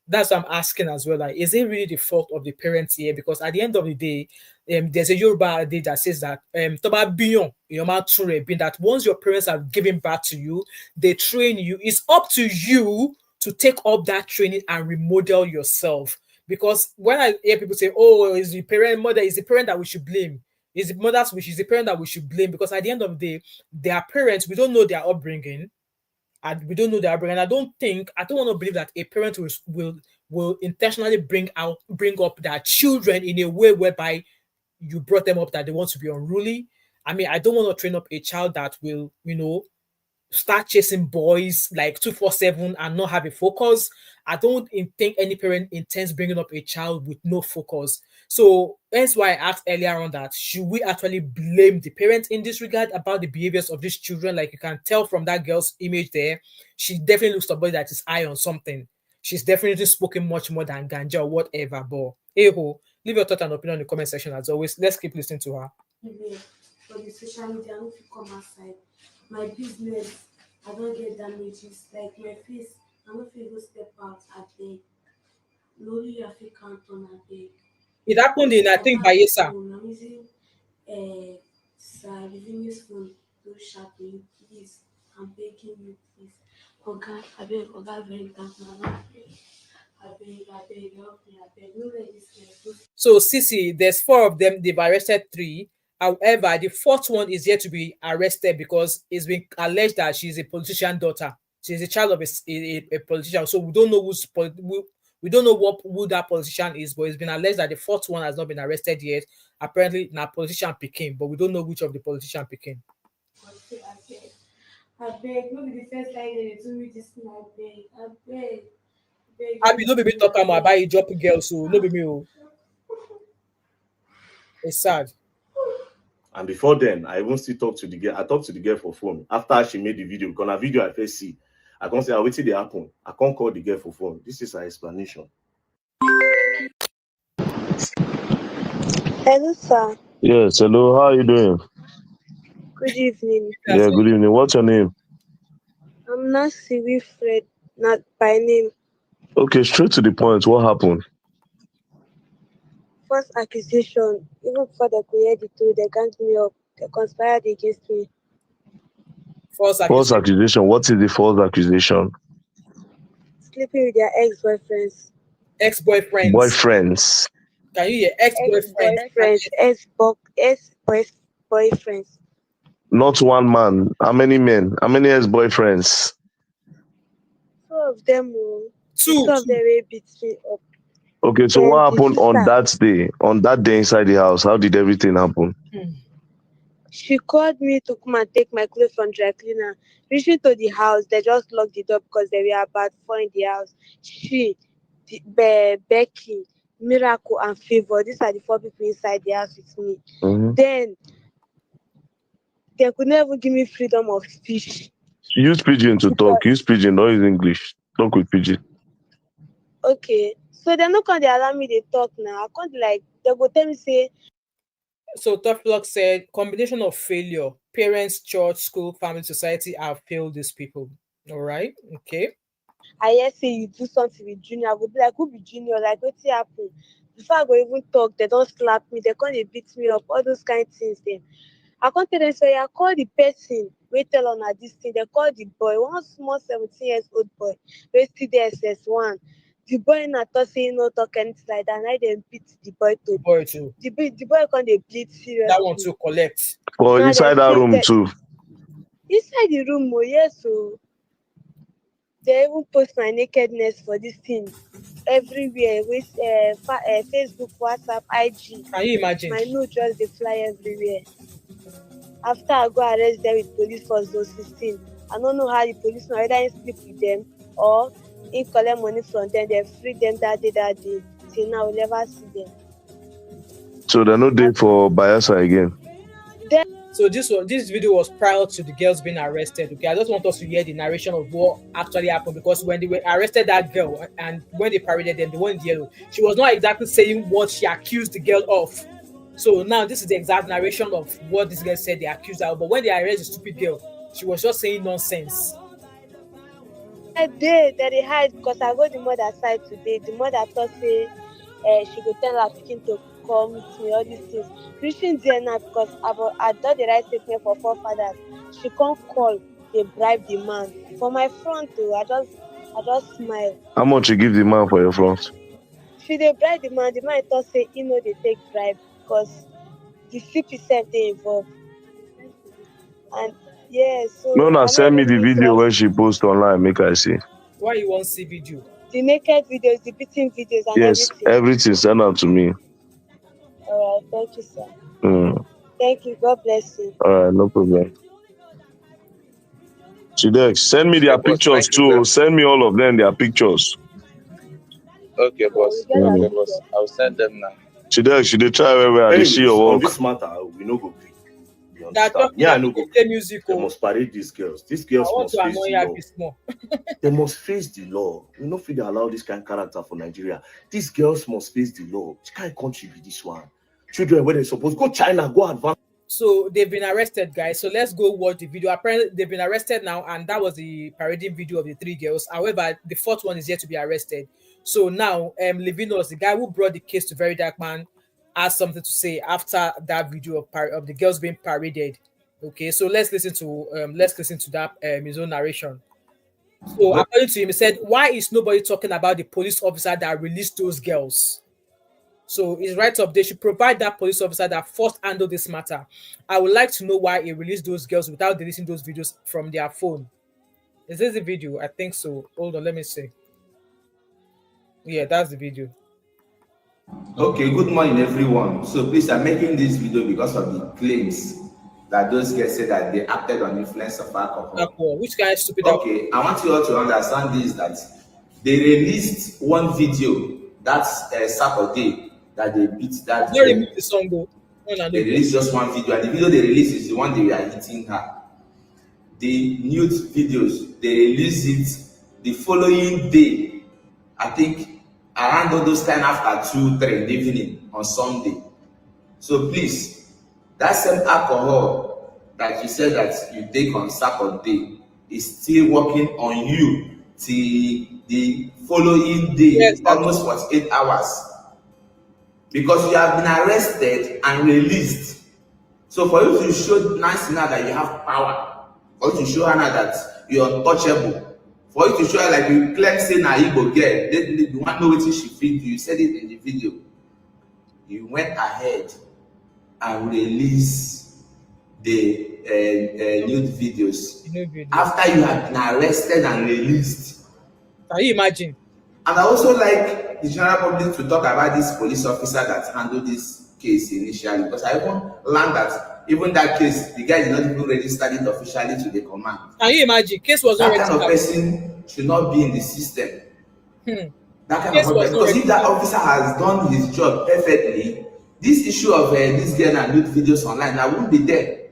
that's what I'm asking as well. Like, is it really the fault of the parents here? Because at the end of the day, there's a Yoruba day that says that that once your parents have given birth to you, they train you. It's up to you to take up that training and remodel yourself. Because when I hear people say, "Oh, is the parent that we should blame," is the mother's wish, is the parent that we should blame, because at the end of the day, their parents, we don't know their upbringing. And we don't know their upbringing. I don't want to believe that a parent will intentionally bring up their children in a way whereby you brought them up that they want to be unruly. I mean, I don't want to train up a child that will, start chasing boys like 247 and not have a focus. I don't think any parent intends bringing up a child with no focus. So that's why I asked earlier on that, should we actually blame the parents in this regard about the behaviors of these children? Like, you can tell from that girl's image there, she definitely looks somebody that is high on something. She's definitely spoken much more than ganja or whatever. But leave your thought and opinion in the comment section as always. Let's keep listening to her. For the social media, I don't come outside. My business, I don't get damages. Like my face, I don't feel go step out at beg. Lori you have count on at beg. It happened in, I think, Bayelsa. I'm using revenue this phone do sharp for you, please. I'm begging you, please. Oga, abeg, Oga, very thank you. Abeg, help me, abeg. No let this girl go. So Sisi, there's 4 of them. They've arrested 3. However, the 4th one is yet to be arrested because it's been alleged that she's a politician daughter. She's a child of a politician. So we don't know we don't know who that politician is, but it's been alleged that the 4th one has not been arrested yet. Apparently, now politician became, but we don't know which of the politician became. Abeg, no be the first time they do me this thing, abeg. Abi, no be me talk am about you dropping girls, so no be me. Oh. It's sad. And before then, I even still talk to the girl. I talked to the girl for phone after she made the video. Because na video I first see, I can't say, wait till they happen. I can't call the girl for phone. This is her explanation. Hello, sir. Yes, hello. How are you doing? Good evening. Yeah, good evening. What's your name? I'm Nancy Wilfred, not by name. Okay, straight to the point. What happened? First accusation, even before they could hear the truth, they ganged me up. They conspired against me. False accusation. What is the false accusation? Sleeping with their ex-boyfriends. Ex-boyfriends. Boyfriends. Can you hear ex-boyfriends? Ex-boyfriends. Not one man. How many men? How many ex-boyfriends? 2 of them. 2 of them will beat me up. Okay, so what happened on that day? On that day inside the house, how did everything happen? She called me to come and take my clothes from dry cleaner. Reaching to the house, they just locked the door because there were about 4 in the house. She, Becky, Miracle, and Favor. These are the 4 people inside the house with me. Then they could never give me freedom of speech. Use pidgin to talk. Use pidgin, don't use English. Talk with pidgin. Okay, so they're not going to allow me to talk now. I can't they go tell me say. So Tough Luck said, combination of failure, parents, church, school, family, society have failed these people. All right, okay. I hear say you do something with Junior. I go be like, who be Junior? Like, what's happened? Before I go even talk, they don't slap me. They can't beat me up. All those kind of things. Then I can't tell them. So I call the person. Wait tell on this thing. They call the boy. One small 17-year-old boy. Wait still there SS1. The boy not saying no talk anything like that. And I then beat the boy too. The boy can't bleed seriously. That one to collect. Or inside that room too. Inside the room, yes. So they even post my nakedness for this thing everywhere with Facebook, WhatsApp, IG. Can you imagine? My note just they fly everywhere. After I go arrest them with police for zone 16, I don't know how the police know whether I sleep with them or he collect money from them. They free them that day. Till now, we'll never see them. So they're not there for Bayelsa again. So this video was prior to the girls being arrested. Okay, I just want us to hear the narration of what actually happened, because when they were arrested that girl and when they paraded them, the one in yellow, she was not exactly saying what she accused the girl of. So now this is the exact narration of what this girl said they accused her of. But when they arrested the stupid girl, she was just saying nonsense. They hide because I go the mother side today. The mother thought say she go tell her pikin to come with me, all these things. Reaching there now because I done the right statement for forefathers. She can't call, they bribe the man. For my front too, I just smile. How much you give the man for your front? She they bribe the man thought say he know they take bribe because the CP self they involved. And yeah, so no, send me the video when she post online, make I see. Why you want to see video? The naked videos, the beating videos, and yes, everything send out to me. All right, thank you, sir. Thank you. God bless you. All right, no problem. Chidex, send me their pictures too. Send me all of them, their pictures. Okay, boss. Okay, boss. I'll send them now. Chidex, should they try where they see your work? On this matter, we no go agree. You understand? Yeah, I no go. They must parade these girls. These girls must face the law. They must face the law. We no fit allow this kind of character for Nigeria. These girls must face the law. Which kind of country be this one? Children, where they supposed go China, go advance. So they've been arrested, guys. So let's go watch the video. Apparently, they've been arrested now, and that was the parading video of the 3 girls. However, the 4th one is yet to be arrested. So now, Levinos, the guy who brought the case to Very Dark Man, has something to say after that video of the girls being paraded. Okay, so let's listen to that his own narration. So according to him, he said, "Why is nobody talking about the police officer that released those girls?" So it's right up. They should provide that police officer that first handled this matter. I would like to know why he released those girls without deleting those videos from their phone. Is this the video? I think so. Hold on, let me see. Yeah, that's the video. Okay, good morning, everyone. So please, I'm making this video because of the claims that those girls said that they acted on influence of alcohol. Which kind of stupid? Okay, I want you all to understand this, that they released one video that's Saturday that they beat that girl. The song though. They released just one video, and the video they released is the one they were hitting her. The nude videos, they released it the following day, I think around all those time after 2, 3 in the evening on Sunday. So please, that same alcohol that you said that you take on Saturday is still working on you till the following day, yes, almost 48 hours. Because you have been arrested and released. So for you to show Nancy now that you have power, for you to show her now that you're untouchable, for you to show her like you claim say na Igbo girl, you want to know what she feel, you said it in the video. You went ahead and released the nude videos after you had been arrested and released. Can you imagine? And I also like the general public to talk about this police officer that handled this case initially, because I even learned that even that case, the guy did not even register it officially to the command. Can you imagine? Case was that kind of person should not be in the system. That kind of person, because if that officer has done his job perfectly, this issue of this girl and nude videos online, I won't be there,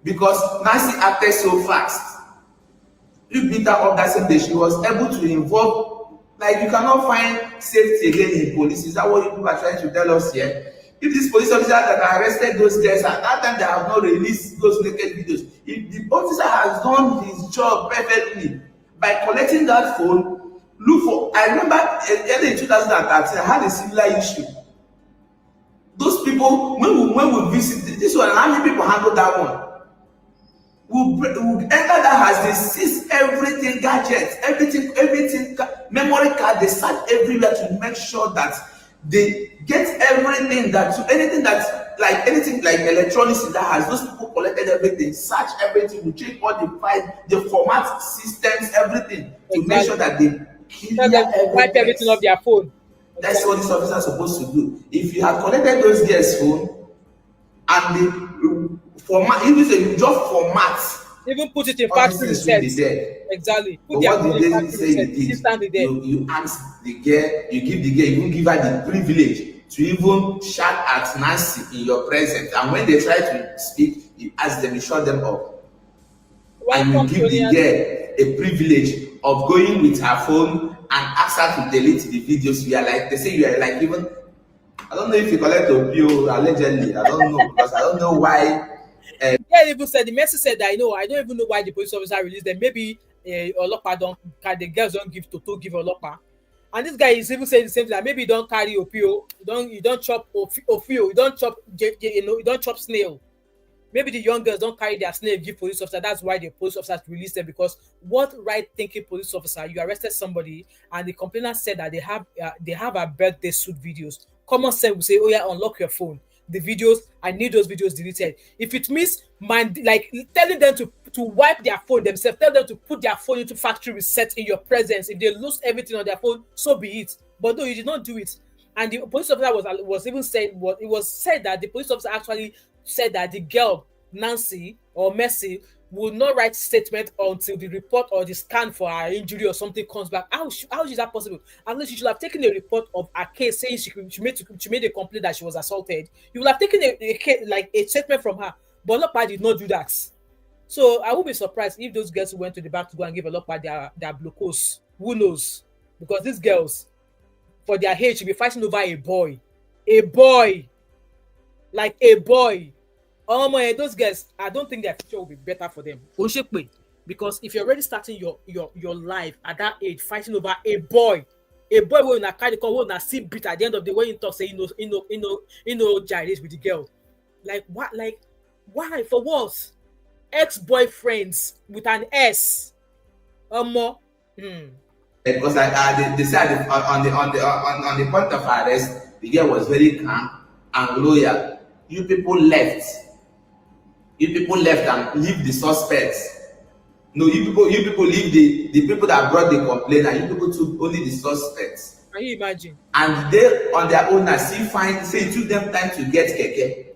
because Nancy acted so fast. You beat her up that same day, she was able to involve. Like, you cannot find safety again in police. Is that what you people are trying to tell us here? If this police officer that arrested those guys at that time, they have not released those naked videos. If the officer has done his job perfectly by collecting that phone, look for. I remember early in 2013, I had a similar issue. Those people, when we visit this one, how many people handle that one? We'll enter that house, they seize everything, gadgets, everything, memory card, they search everywhere to make sure that they get everything anything like electronics in that house. Those people collected everything, search everything, we check all the files, the format systems, everything, to make sure that they wipe everything off their phone. That's what this officer is supposed to do. If you have collected those girls' phone and they format, even say you just format, even put it in factory reset. Exactly. Put but what did they say you did? You ask the girl, you give the girl, you even give her the privilege to even shout at Nancy in your presence. And when they try to speak, you ask them, you shut them up. And you give the girl a privilege of going with her phone and ask her to delete the videos. You are like, they say you are like, even, I don't know if you collect opio allegedly. I don't know, because I don't know why. Yeah, even said the message said that I don't even know why the police officer released them. Maybe Olopa the girls don't give Olopa. And this guy is even saying the same thing, that maybe you don't carry opio, you don't chop opio, you don't chop you don't chop snail. Maybe the young girls don't carry their snail give police officer. That's why the police officers released them, because what right thinking police officer, you arrested somebody and the complainant said that they have a birthday suit videos. Common sense will say, oh yeah, unlock your phone. The videos, I need those videos deleted. If it means like telling them to wipe their phone themselves, tell them to put their phone into factory reset in your presence. If they lose everything on their phone, so be it. But no, you did not do it. And the police officer was even said, it was said that the police officer actually said that the girl Nancy or Mercy will not write statement until the report or the scan for her injury or something comes back. How is that possible? At least she should have taken a report of her case saying she made a complaint that she was assaulted. You would have taken a statement from her, but Lokpa did not do that. So I would be surprised if those girls went to the back to go and give Lokpa their glucose. Who knows? Because these girls, for their age, should be fighting over a boy, like a boy. Oh my, those guys, I don't think their future will be better for them. Because if you're already starting your life at that age, fighting over a boy will not carry the call, will not see beat at the end of the day when you talk, say gyrates with the girl. Like what? Like why? For what? ex-boyfriends with an S. More. Because they said on the point of arrest, the girl was very calm and loyal. You people left. You people left and leave the suspects. No, you people leave the people that brought the complaint, and you people took only the suspects. Can you imagine? And they on their own now still find, say it took them time to get keke,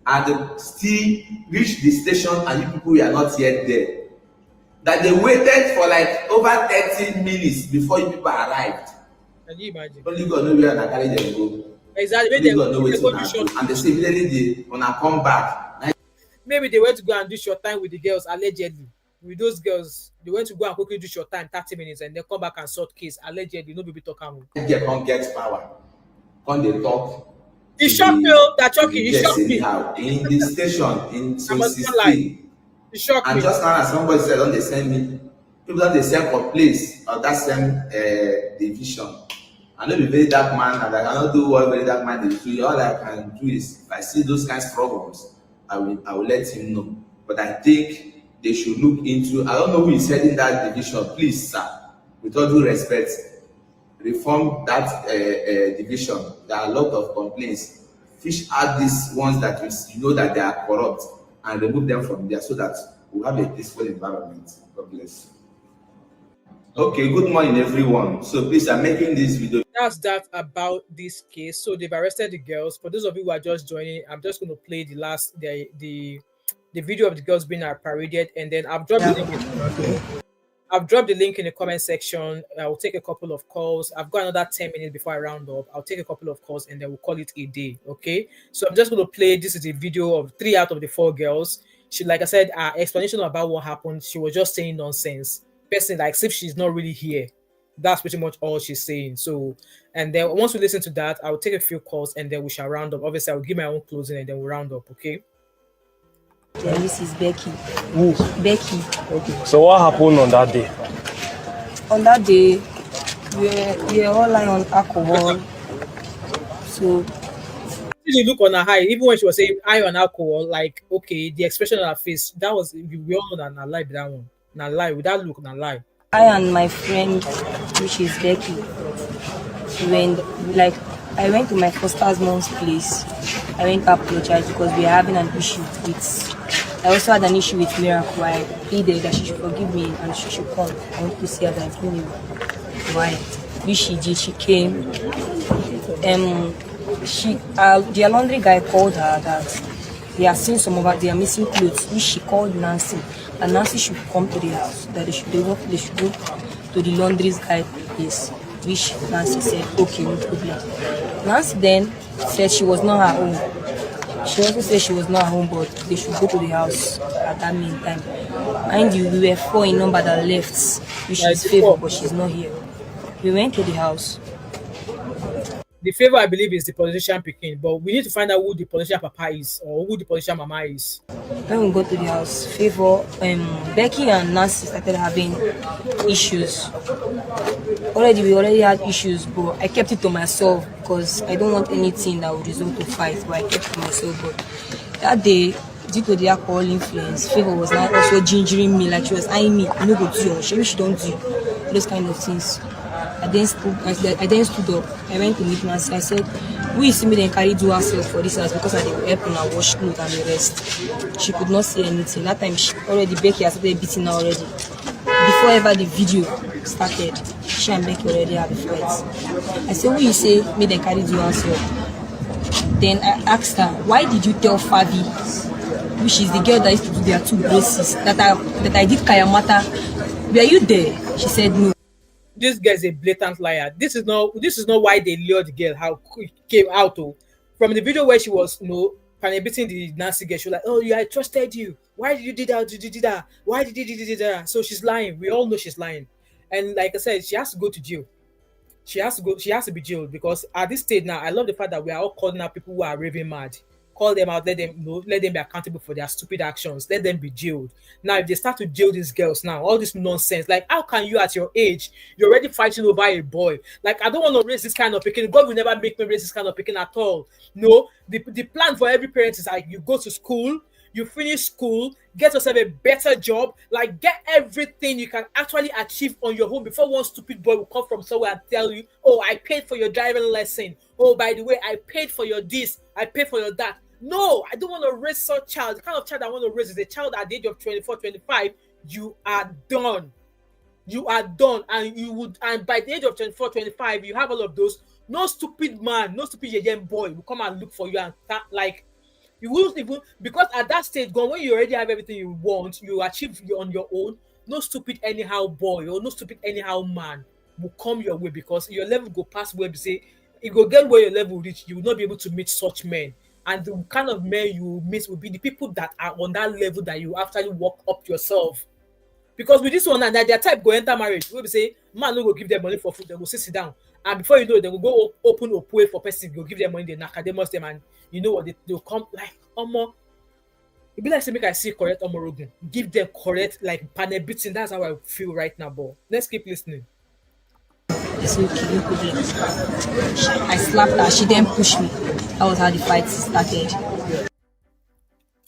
and they still reach the station, and you people were not yet there. That they waited for like over 30 minutes before you people arrived. Can you imagine? Only God know where I carry them go. Exactly. Only God know wetin una do. And they say immediately they una come back. Maybe they went to go and do short time with the girls, allegedly. With those girls, they went to go and quickly do short time, 30 minutes, and then come back and sort case, allegedly. No baby talk am. They can't get power. Can't they talk? He shocked me, that Chucky. He shocked me. In the station in 2016. He shocked me. And just now, as somebody said, don't they send me? People don't they send for place of that same division. I know be very dark man, and I cannot do what very dark man is doing. All I can do is, if I see those kinds of problems, I will let him know. But I think they should look into. I don't know who is heading that division. Please, sir, with all due respect, reform that division. There are a lot of complaints. Fish out these ones that you know that they are corrupt, and remove them from there so that we have a peaceful environment. God bless you. Okay, good morning, everyone. So please, I'm making this video. That's that about this case. So they've arrested the girls. For those of you who are just joining, I'm just going to play the video of the girls being paraded, and then I've dropped the link in the comment section. I'll take a couple of calls. I've got another 10 minutes before I round up. I'll take a couple of calls, and then we'll call it a day. Okay. So I'm just going to play. This is a video of 3 out of the 4 girls. She, like I said, explanation about what happened. She was just saying nonsense. Person, like, if she's not really here. That's pretty much all she's saying. So, and then once we listen to that, I'll take a few calls, and then we shall round up. Obviously, I'll give my own closing, and then we'll round up. Okay. Yeah, this is Becky. Who? Becky. Okay. So what happened on that day? On that day, we were all lying on alcohol. So you look on her eye, even when she was saying eye on alcohol, like, okay, the expression on her face, that was, we all know that not lie, that one. Not lie, with that look, not lie. I and my friend, which is Becky, I went to my foster's mom's place. I went to apologize because we are having an issue with. I also had an issue with Miracle. I pleaded that she should forgive me and she should come. I want to see her that I told me why. Which she did. She came. The laundry guy called her that they are seeing some of their missing clothes. Which she called Nancy, and Nancy should come to the house. That they should go to the laundry guy place. Which Nancy said, okay, no problem. Nancy then said she was not at home. She also said she was not at home, but they should go to the house at that meantime. Mind you, we were 4 in number that left, which is Favor, but she's not here. We went to the house. The Favor, I believe, is the politician picking, but we need to find out who the politician papa is or who the politician mama is. When we got to the house, Favor, Becky and Nancy started having issues. We already had issues, but I kept it to myself because I don't want anything that would result to fight, but I kept it to myself. But that day, due to the alcohol influence, Favor was now also gingering me, like she was eyeing me, you know, go do, maybe she don't do those kind of things. I then stood up. I went to meet Nancy. I said, we see me then carry do herself for this house because I did help her wash clothes and the rest. She could not see anything. That time Becky had started beating her already. Before ever the video started, she and Becky already had a fight. I said, what you say me then carry do herself? Then I asked her, why did you tell Fabi, which is the girl that used to do their 2 braces, that I did Kayamata? Were you there? She said no. This girl is a blatant liar. This is not why they lured the girl how it came out from the video where she was beating the Nancy girl. She was like, oh yeah, I trusted you. Why did you do that? Did you do that? Why did you do that? So she's lying. We all know she's lying. And like I said, she has to go to jail. She has to be jailed because at this stage now, I love the fact that we are all calling out people who are raving mad. Call them out, let them be accountable for their stupid actions, let them be jailed. Now, if they start to jail these girls now, all this nonsense, like how can you at your age, you're already fighting over a boy? Like, I don't want to raise this kind of picking. God will never make me raise this kind of picking at all. No, the plan for every parent is like you go to school, You finish school, get yourself a better job, like get everything you can actually achieve on your own before one stupid boy will come from somewhere and tell you, oh, I paid for your driving lesson. Oh, by the way, I paid for your this, I paid for your that. No, I don't want to raise such child. The kind of child I want to raise is a child at the age of 24, 25. You are done. You are done. And you would, and by the age of 24, 25, you have all of those. No stupid man, no stupid young boy will come and look for you and like you won't even, because at that stage, gone when you already have everything you want, you achieve on your own. No stupid anyhow boy or no stupid anyhow man will come your way because your level go past where you say you go get where your level reach. You will not be able to meet such men, and the kind of men you meet will be the people that are on that level that you actually walk up yourself. Because with this one and that their type go enter marriage, we be say man no go give them money for food, they go sit down, and before you know it, they will go open a way for person, go give them money, they knock, they must them, and you know what they'll come like omo. It be like say make I see correct omorogun, give them correct like panel beating. That's how I feel right now. But let's keep listening. It's okay, no problem. I slapped her. She then pushed me. That was how the fight started.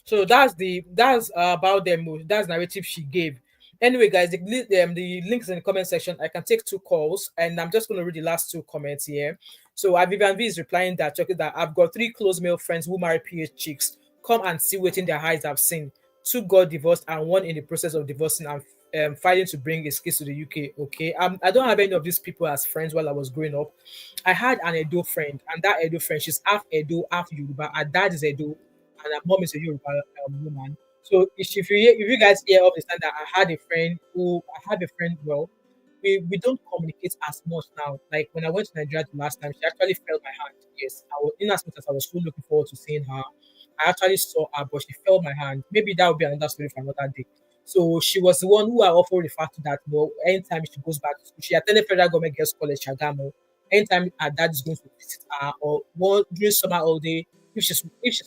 So that's about them. That's narrative she gave. Anyway, guys, the links in the comment section. I can take two calls, and I'm just going to read the last two comments here. So Vivian V is replying that talking that I've got 3 close male friends who marry PH chicks. Come and see what in their eyes I've seen. 2 got divorced and 1 in the process of divorcing and fighting to bring his kids to the UK. Okay, I don't have any of these people as friends while I was growing up. I had an Edo friend, and that Edo friend, she's half Edo, half Yoruba. Her dad is Edo, and her mom is a Yoruba woman. So if you guys hear of the time that I have a friend, well, we don't communicate as much now. Like when I went to Nigeria the last time, she actually felt my hand. Yes, I was in as much as I was so looking forward to seeing her. I actually saw her, but she felt my hand. Maybe that would be another story for another day. So she was the one who I often refer to that. Anytime she goes back to school, she attended Federal Government Girls College, Shagamo. Anytime her dad is going to visit her, or during summer holiday, if she's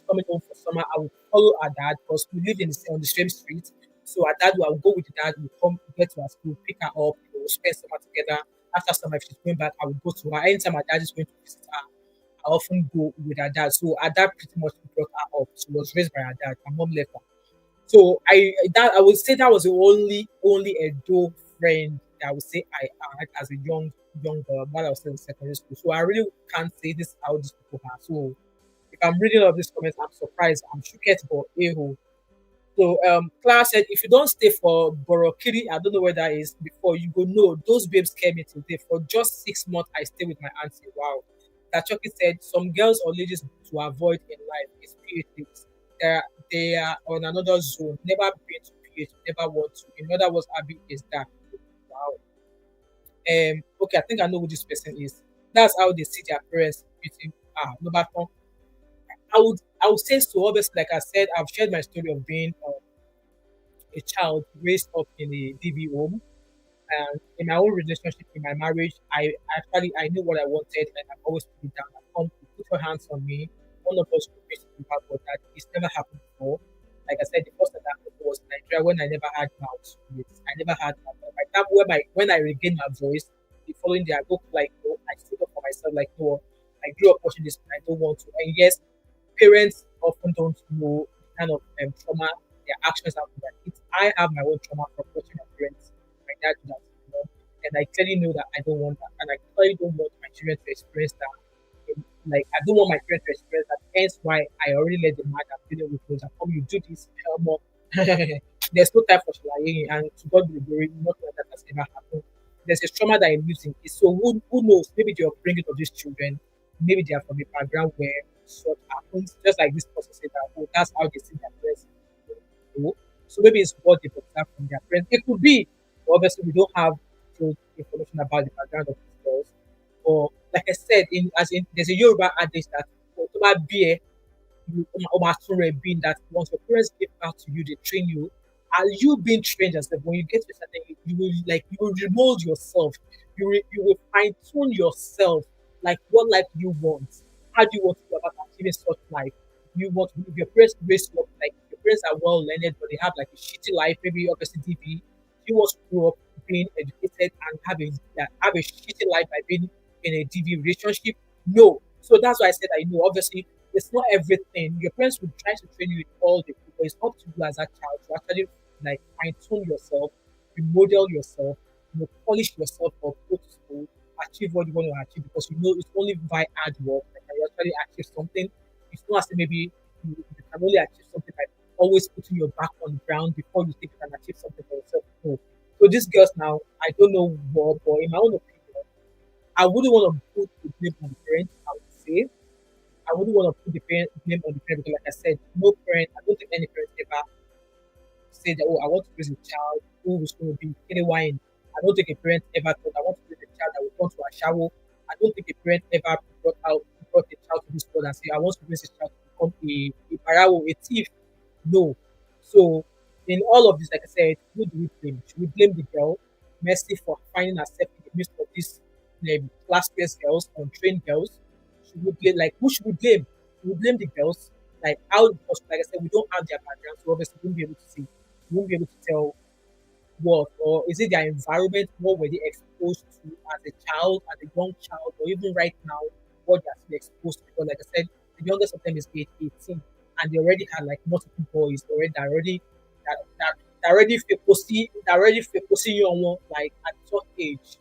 coming home for summer, I will follow her dad because we live on the same street. So her dad will go with the dad, will come get to her school, pick her up, we'll spend summer together. After summer, if she's going back, I will go to her. Anytime her dad is going to visit her, I often go with her dad. So her dad pretty much brought her up. She was raised by her dad. Her mom left her. So I would say that was the only Edo friend that I would say I had as a young girl while I was still in secondary school. So I really can't say this is how these people are. So if I'm reading all these comments, I'm surprised. I'm shocked about Eho. So Clara said, if you don't stay for Borokiri, I don't know where that is, before you go, no, those babes scare me today. For just 6 months, I stay with my auntie. Wow. Tachoki said, some girls or ladies to avoid in life is PhDs. They are on another zone. Never been to PhD, never want to. In other words, Abby is that. Wow. Okay, I think I know who this person is. That's how they see their parents treating. No matter. I would say so. Obviously, like I said, I've shared my story of being a child raised up in a DV home. And in my own relationship, in my marriage, I knew what I wanted, and I've always put it down. I come to put your hands on me. One of us will basically have what that. It's never happened before. Like I said, the first time that happened was in Nigeria when I never had mouth. Yes, I never had mouth. By the time when I regained my voice, the following day I go like, I stood up for myself. Like, no, I grew up watching this, and I don't want to. And yes, parents often don't know the kind of trauma their actions have on their kids. I have my own trauma from watching my parents, my dad do that, and I clearly know that I don't want that, and I clearly don't want my children to experience that. Like I don't want my parents to experience that. Hence why I already let the man I'm dealing with know that come you do this, more. There's no time for shalaying, and to God be the glory, nothing like that has ever happened. There's a trauma that I'm using. So who knows? Maybe the upbringing of these children, maybe they are from a background where such happens. Just like this person said that, oh, that's how they see their parents. So maybe it's what they observe from their parents. It could be. Obviously, we don't have full information about the background of these girls. But like I said, there's a Yoruba adage that being that once your parents give back to you, they train you. Are you being trained as when you get to a certain age, you will remold yourself. You will fine tune yourself. Like what life do you want? How do you want to go about achieving such life? You want to, if your parents raise you up, like your parents are well learned, but they have like a shitty life, maybe obviously DV. You want to grow up being educated and have a shitty life by being in a DV relationship? No. So that's why I said that obviously it's not everything. Your parents will try to train you with all the but it's up to you as a child to actually like fine tune yourself, remodel yourself, polish yourself up, go to school, achieve what you want to achieve because you know it's only by hard work that you actually achieve something. It's not as if maybe you can only achieve something by always putting your back on the ground before you think you can achieve something for yourself. No. So these girls now, I don't know what, but in my own opinion, I wouldn't want to put the blame on the parents, I would say. I wouldn't want to put the blame on the parent because, like I said, no parent, I don't think any parent ever say that, oh, I want to raise a child who is going to be wine. I don't think a parent ever thought, I want to raise a child that will turn to a shower. I don't think a parent ever brought a child to this world and say, I want to raise a child to become a barawo, a thief. No. So, in all of this, like I said, who do we blame? Should we blame the girl, Mercy, for finding herself in the midst of these class-based girls, untrained girls? Should we blame, like, who should we blame? Should we blame the girls? Like, how, because, like I said, we don't have their background, so obviously we won't be able to see, we won't be able to tell what, or is it their environment, what were they exposed to as a child, as a young child, or even right now, what they're still exposed to? Because, like I said, the youngest of them is 18, and they already had like multiple boys already, that already focusing you on one like at some age.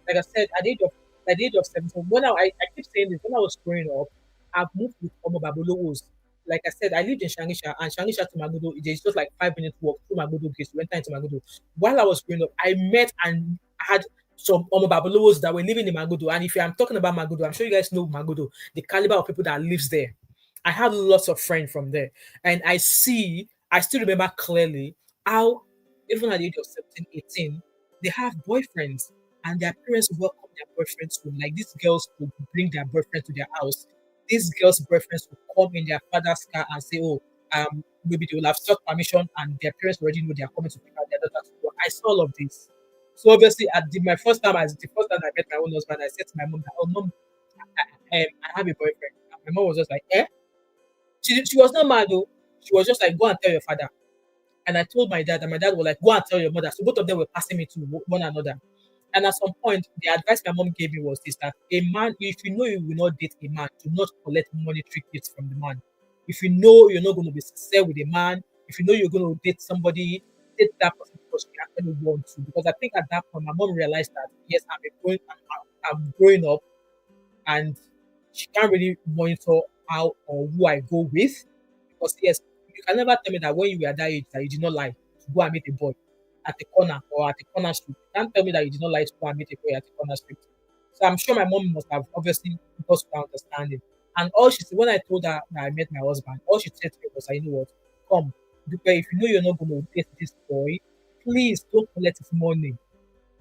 Like I said, at the age of 17, I keep saying this, when I was growing up, I've moved with Omo Babolowos. Like I said, I lived in Shangisha, and Shangisha to Magodo, it's just like 5 minutes walk through Magodo Gate. We went into Magodo. While I was growing up, I met and had some Omo Babolowos that were living in Magodo. And if I'm talking about Magodo, I'm sure you guys know Magodo, the caliber of people that lives there. I have lots of friends from there. And I still remember clearly how, even at the age of 17, 18, they have boyfriends and their parents welcome their boyfriends home. Like these girls would bring their boyfriend to their house. These girls' boyfriends would come in their father's car and say, "Oh, maybe they will have sought permission, and their parents already know they are coming to pick up their daughter to work." I saw all of this. So obviously, my first time, as the first time I met my own husband, I said to my mom that, "Oh, mom, I have a boyfriend." And my mom was just like, "Eh?" She was not mad though. She was just like, "Go and tell your father." And I told my dad, and my dad was like, "Go and tell your mother." So both of them were passing me to one another. And at some point, the advice my mom gave me was this: that a man, if you know you will not date a man, do not collect monetary gifts from the man. If you know you're not going to be sincere with a man, if you know you're going to date somebody, date that person because you actually want to. Because I think at that point, my mom realized that yes, I'm growing up, and she can't really monitor how or who I go with. Because yes, you can never tell me that when you were that age that you did not lie to go and meet a boy at the corner or at the corner street. You can't tell me that you did not lie to go and meet a boy at the corner street. So I'm sure my mom must have obviously got to that understanding. And all she said when I told her that I met my husband, all she said to me was, "You know what? Come, Dupe, if you know you're not going to date this boy, please don't collect his money.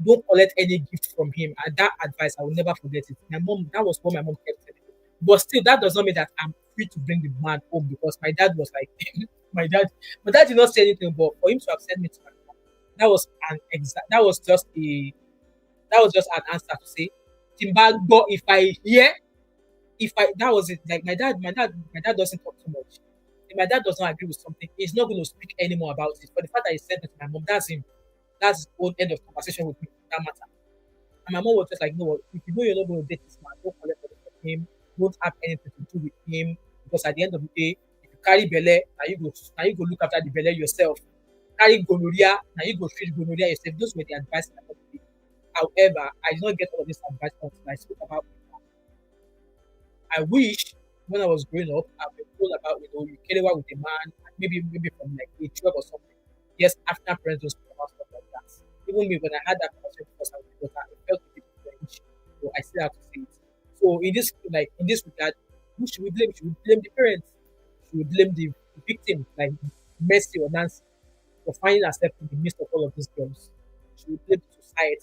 Don't collect any gift from him." And that advice, I will never forget it. My mom, that was what my mom kept telling me. But still, that does not mean that I'm free to bring the man home because my dad was like, my dad did not say anything, but for him to have sent me to my mom, that was that was just an answer to say, Timba, but if I hear, if I, that was it. Like my dad doesn't talk too much. If my dad does not agree with something, he's not going to speak anymore about it. But the fact that he sent it to my mom, that's him. That's his own end of conversation with me. That matter. And my mom was just like, "No, if you know you're not going to date this man, don't collect money from him. Don't have anything to do with him. Because at the end of the day, if you carry belle, now you go look after the belle yourself. Carry gonorrhea, now you go treat gonorrhea yourself." Those were the advice that I gave. However, I did not get all of this advice until I spoke about it. I wish when I was growing up, I've been told about, you get away with a man, maybe from like age 12 or something. Yes, African parents don't speak about stuff like that. Even me, when I had that conversation because I was a daughter, it felt a bit strange. So I still have to say it. So in this regard, who should we blame? Should we blame the parents? Should we blame the victim, like Mercy or Nancy, for finding herself in the midst of all of these girls? Should we blame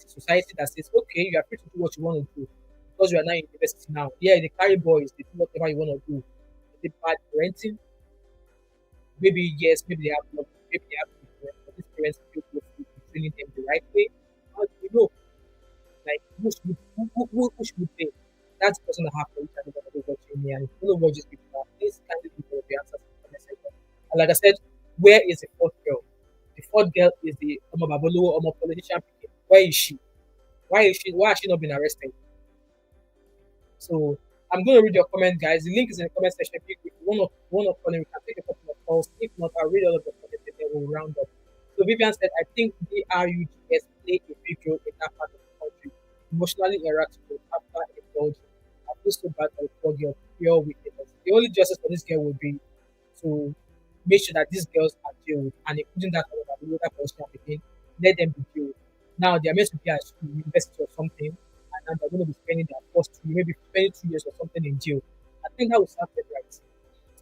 society that says, okay, you are free to do what you want to do because you are now in university now. Yeah, they carry boys, they do whatever you want to do. Is it bad parenting? Maybe yes, maybe they have love, maybe they have different, but these parents feel close to training them the right way. How do you know? Like who should we blame? That's the person that have to look at the watching me and if you don't know what just people are, please kindly give me the answers in the comment section. And like I said, where is the fourth girl? The fourth girl is the Omo Babolo Omo politician pikin. Where is she? Why has she not been arrested? So I'm going to read your comment, guys. The link is in the comment section. If you want to call in, we can take a couple of calls. If not, I'll read all of the comments and then we'll round up. So Vivian said, I think the RUGS play a big role in that part of the country. Emotionally irascible after indulging. I feel so bad for the poor girl, pure wickedness. The only justice for this girl would be to make sure that these girls are jailed, and including that one that the other person again, let them be jailed. Now they are meant to be at school, university or something, and now they're going to be spending their first two, maybe spending 2 years or something in jail. I think that would serve them right.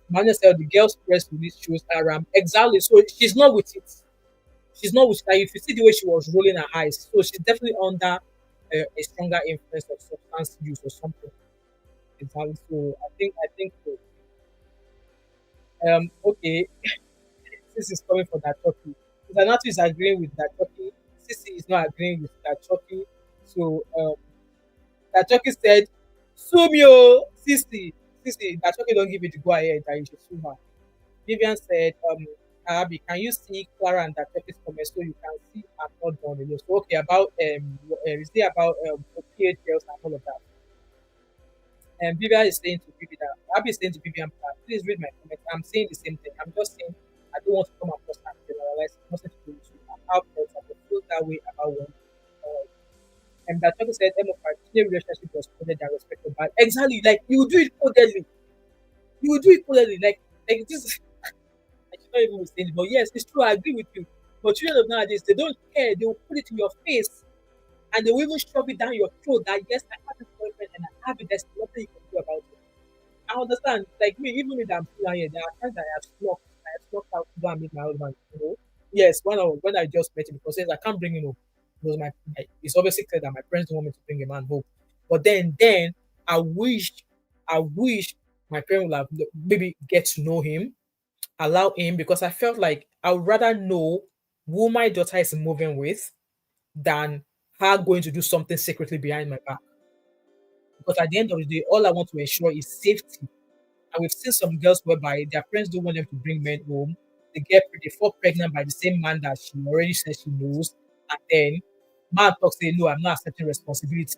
Manuel said the girl's press release shows Aram exactly, so she's not with it. She's not with like if you see the way she was rolling her eyes, so she's definitely under a stronger influence of substance use or something. Exactly. So I think so. Okay, this is coming for that turkey. Zanatu is agreeing with that turkey. Sisi is not agreeing with that turkey. So that turkey said, sue me, oh, Sisi, that turkey don't give you the go ahead that you should sue her. Vivian said, Abby, can you see Clara and that turkey's comment so you can see I'm not done with this? So, okay, about is it about opiate girls and all of that? And Vivian is saying to Vivian, Abby is saying to Vivian, please read my comment. I'm saying the same thing. I'm just saying I don't want to come across and generalize. Nothing to do with you. I'm out there. I feel that way about one. And that person said, Emma, our relationship was coded and respected by exactly like you do it codedly. You will do it codedly. Like this. I should not even say it, but yes, it's true. I agree with you. But children of nowadays, they don't care. They will put it in your face, and they will even shove it down your throat. That yes, I have a boyfriend and I have it. There's nothing you can do about it. I understand. Like me, even if I'm still here, there are times that I have snuck out to go and meet my husband. You know, yes, when I just met him because he says I can't bring him home. Because it's obviously clear that my parents don't want me to bring a man home. But then I wish my parents would have maybe get to know him, allow him because I felt like I would rather know who my daughter is moving with than her going to do something secretly behind my back. Because at the end of the day, all I want to ensure is safety. And we've seen some girls whereby their parents don't want them to bring men home. They fall pregnant by the same man that she already said she knows. And then man talks, say, no, I'm not accepting responsibility.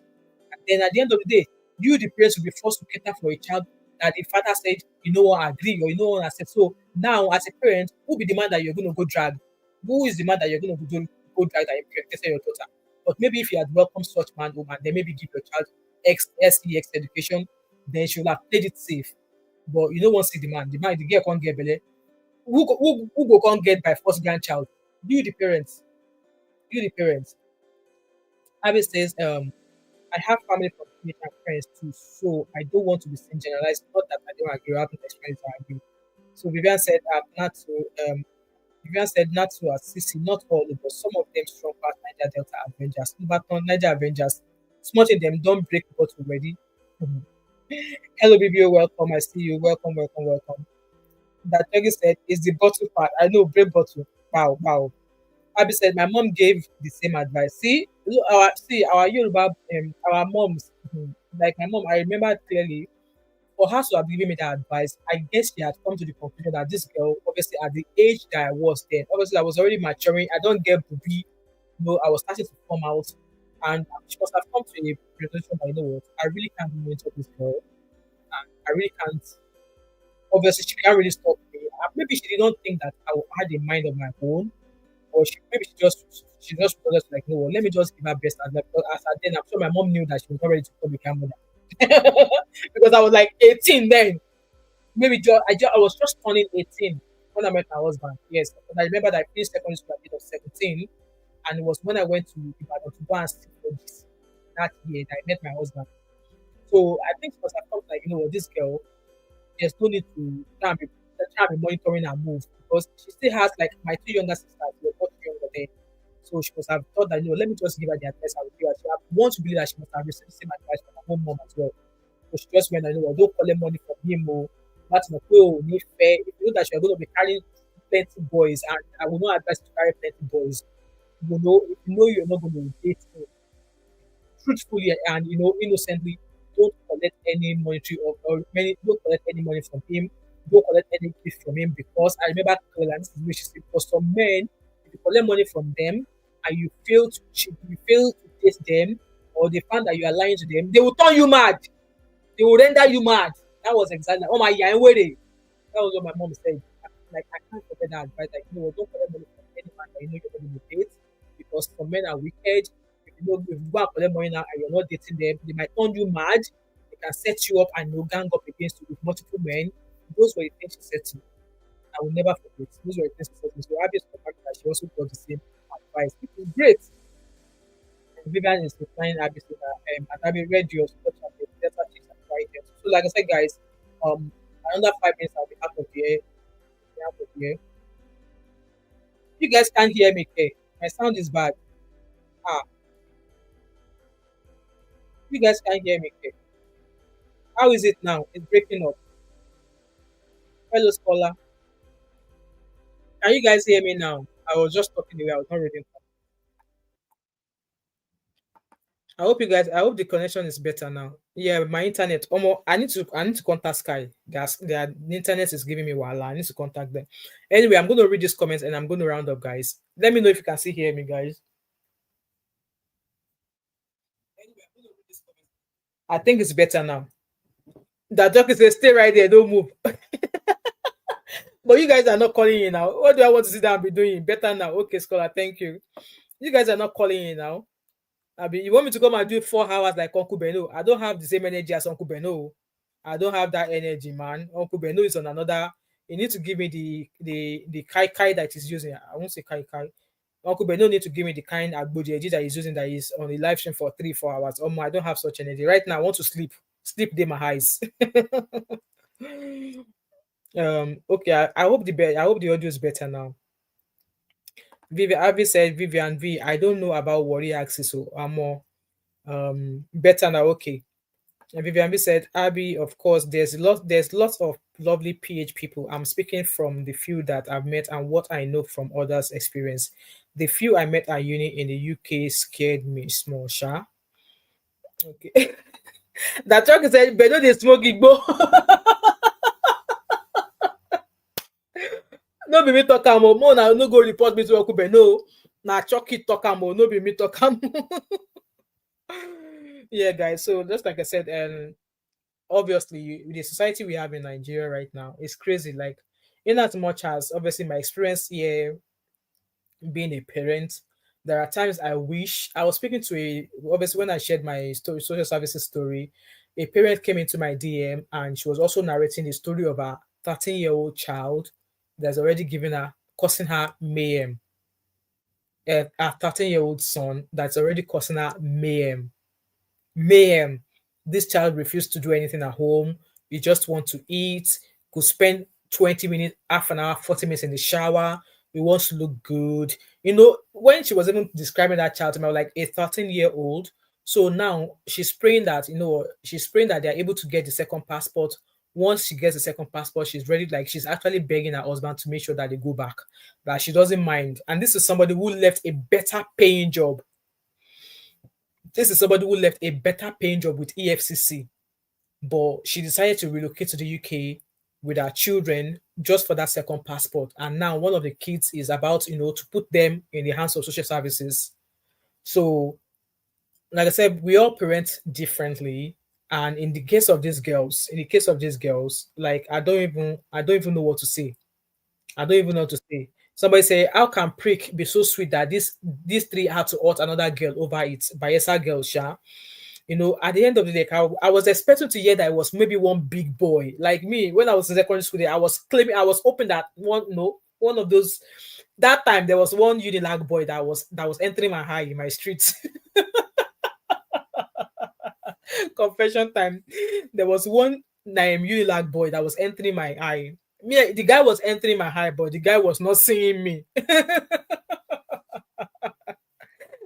And then at the end of the day, you, the parents, will be forced to cater for a child that the father said, you know what, I agree, or you know what, I said. So now, as a parent, who be the man that you're going to go drag? Who is the man that you're going to go drag that impregnated your daughter? But maybe if you had welcomed such man home and then maybe give your child SEX education, then she will have played it safe. But you don't want to see the girl can't get belly. Who go can't get by first grandchild? You the parents. You the parents. Abby says, I have family from teenage and friends too, so I don't want to be seen generalized. Not that I don't agree, I haven't experienced I agree. So Vivian said not to assist, not all, but some of them strong past Niger Delta Avengers. But Niger Avengers, smart in them don't break bottle already. Hello, BBO, welcome. I see you. Welcome, welcome, welcome. That Peggy said is the bottle part. I know, break bottle. Wow, wow. Abby said my mom gave the same advice. See, look, our Yoruba, our moms, like my mom, I remember clearly. For her to have given me that advice, I guess she had come to the conclusion that this girl, obviously at the age that I was then, obviously I was already maturing. I don't get booby, I was starting to come out, and she must have come to a realization that you know what, I really can't monitor this girl, and I really can't. Obviously, she can't really stop me. Maybe she did not think that had a mind of my own, or maybe she just wanted to like, no, let me just give her best advice. Because as at then, I'm sure my mom knew that she was not ready to become a grandmother because I was like 18 then. Maybe I was just turning 18 when I met my husband. Yes, and I remember that I finished secondary school at the age of 17, and it was when I went to Ibadan to go and sit for this that year that I met my husband. So I think it was I felt like, you know what, this girl, there's no need to try and be monitoring her move because she still has like my two younger sisters who were much younger then. So she must have thought that, let me just give her the advice I would give her. She want to believe that she must have received the same advice from her own mom as well. So she just went and don't collect money from him or that's not fair. If you know that you're going to be carrying plenty boys, and I will not advise you to carry plenty boys. If you know you're not going to date him truthfully and innocently, don't collect any monetary don't collect any money from him, don't collect any gift from him because I remember clearly, and this is what she said, for some men, if you collect money from them and you fail to cheat, you fail to date them, or they find that you are lying to them, they will turn you mad. They will render you mad. That was exactly. Oh my yeah, way. That was what my mom said. Like I can't forget that advice. Like don't collect money from any man that you know you're going to date because some men are wicked. If you go and collect money now and you're not dating them, they might turn you mad. They can set you up and gang up against you with multiple men. Those were the things she said to me. I will never forget. Those were the things she said to me. So Abby is that she also got the same advice, which is great. And Vivian is replying Abby so that Abby read your stuff and the better chicks and try them. So like I said, guys, another 5 minutes I'll be out of here. Out of here. You guys can't hear me, okay? My sound is bad. You guys can't hear me, okay? How is it now? It's breaking up. Hello, Scholar. Can you guys hear me now? I was just talking away. I was not reading. I hope the connection is better now. Yeah, my internet. I need to contact Sky. The internet is giving me wahala. I need to contact them. Anyway, I'm going to read these comments and I'm going to round up, guys. Let me know if you can still hear me, guys. I think it's better now. That joke says stay right there, don't move. But you guys are not calling in now. What do I want to sit down and be doing? Better now. Okay, Scholar, thank you. You guys are not calling in now. You want me to come and do 4 hours like Uncle Beno? I don't have the same energy as Uncle Beno. I don't have that energy, man. Uncle Beno is on another. You need to give me the kai that he's using. I won't say kai. Uncle Beno need to give me the kind of energy that he's using that is on the live stream for 3-4 hours. I don't have such energy right now. I want to sleep. Sleep day my eyes. Okay. I hope the audio is better now. Abby said, Vivian V, I don't know about worry axis, so I'm more better now. Okay. And Vivian B said, Abby, of course, there's lots of lovely PH people. I'm speaking from the few that I've met and what I know from others' experience. The few I met at uni in the UK scared me small, Sha. Okay. That truck said, but no, they smoke igbo. No be me talk am o. Mo na no go report me to Okube. No, na Chucky talk am o. No be me talk am. Yeah, guys. So just like I said, obviously the society we have in Nigeria right now is crazy. Like, in as much as obviously my experience here being a parent, there are times I wish I was speaking to obviously when I shared my story, social services story, a parent came into my DM and she was also narrating the story of a 13-year-old child that's already given her, causing her mayhem. A 13-year-old son that's already causing her mayhem. Mayhem. This child refused to do anything at home. He just want to eat, could spend 20 minutes, half an hour, 40 minutes in the shower. He wants to look good. When she was even describing that child to me, I was like a 13-year-old. So now she's praying that, they're able to get the second passport. Once she gets the second passport, she's ready. Like, she's actually begging her husband to make sure that they go back, that she doesn't mind. And this is somebody who left a better paying job. This is somebody who left a better paying job with EFCC, but she decided to relocate to the UK with her children just for that second passport. And now one of the kids is about, to put them in the hands of social services. So, like I said, we all parent differently. And in the case of these girls, like, I don't even know what to say. I don't even know what to say. Somebody say, how can prick be so sweet that these 3 had to hurt another girl over it? Bayelsa girl, Sha. At the end of the day, I was expecting to hear that it was maybe one big boy. Like me, when I was in secondary school, I was hoping that one of those. That time there was one Unilag boy that was entering my eye in my streets. Confession time. There was one named Unilag boy that was entering my eye. Me, the guy was entering my eye, but the guy was not seeing me.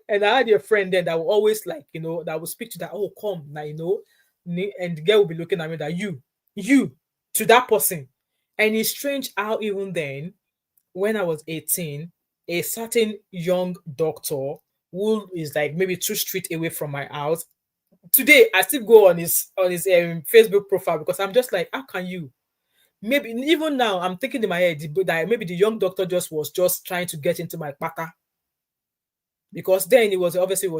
And I had a friend then that would always that would speak to that, oh, come, now, and the girl would be looking at me that you to that person. And it's strange how even then, when I was 18, a certain young doctor who is like maybe 2 streets away from my house, today I still go on his Facebook profile because I'm just like, how can you? Maybe even now I'm thinking in my head that maybe the young doctor was just trying to get into my pata. Because then it was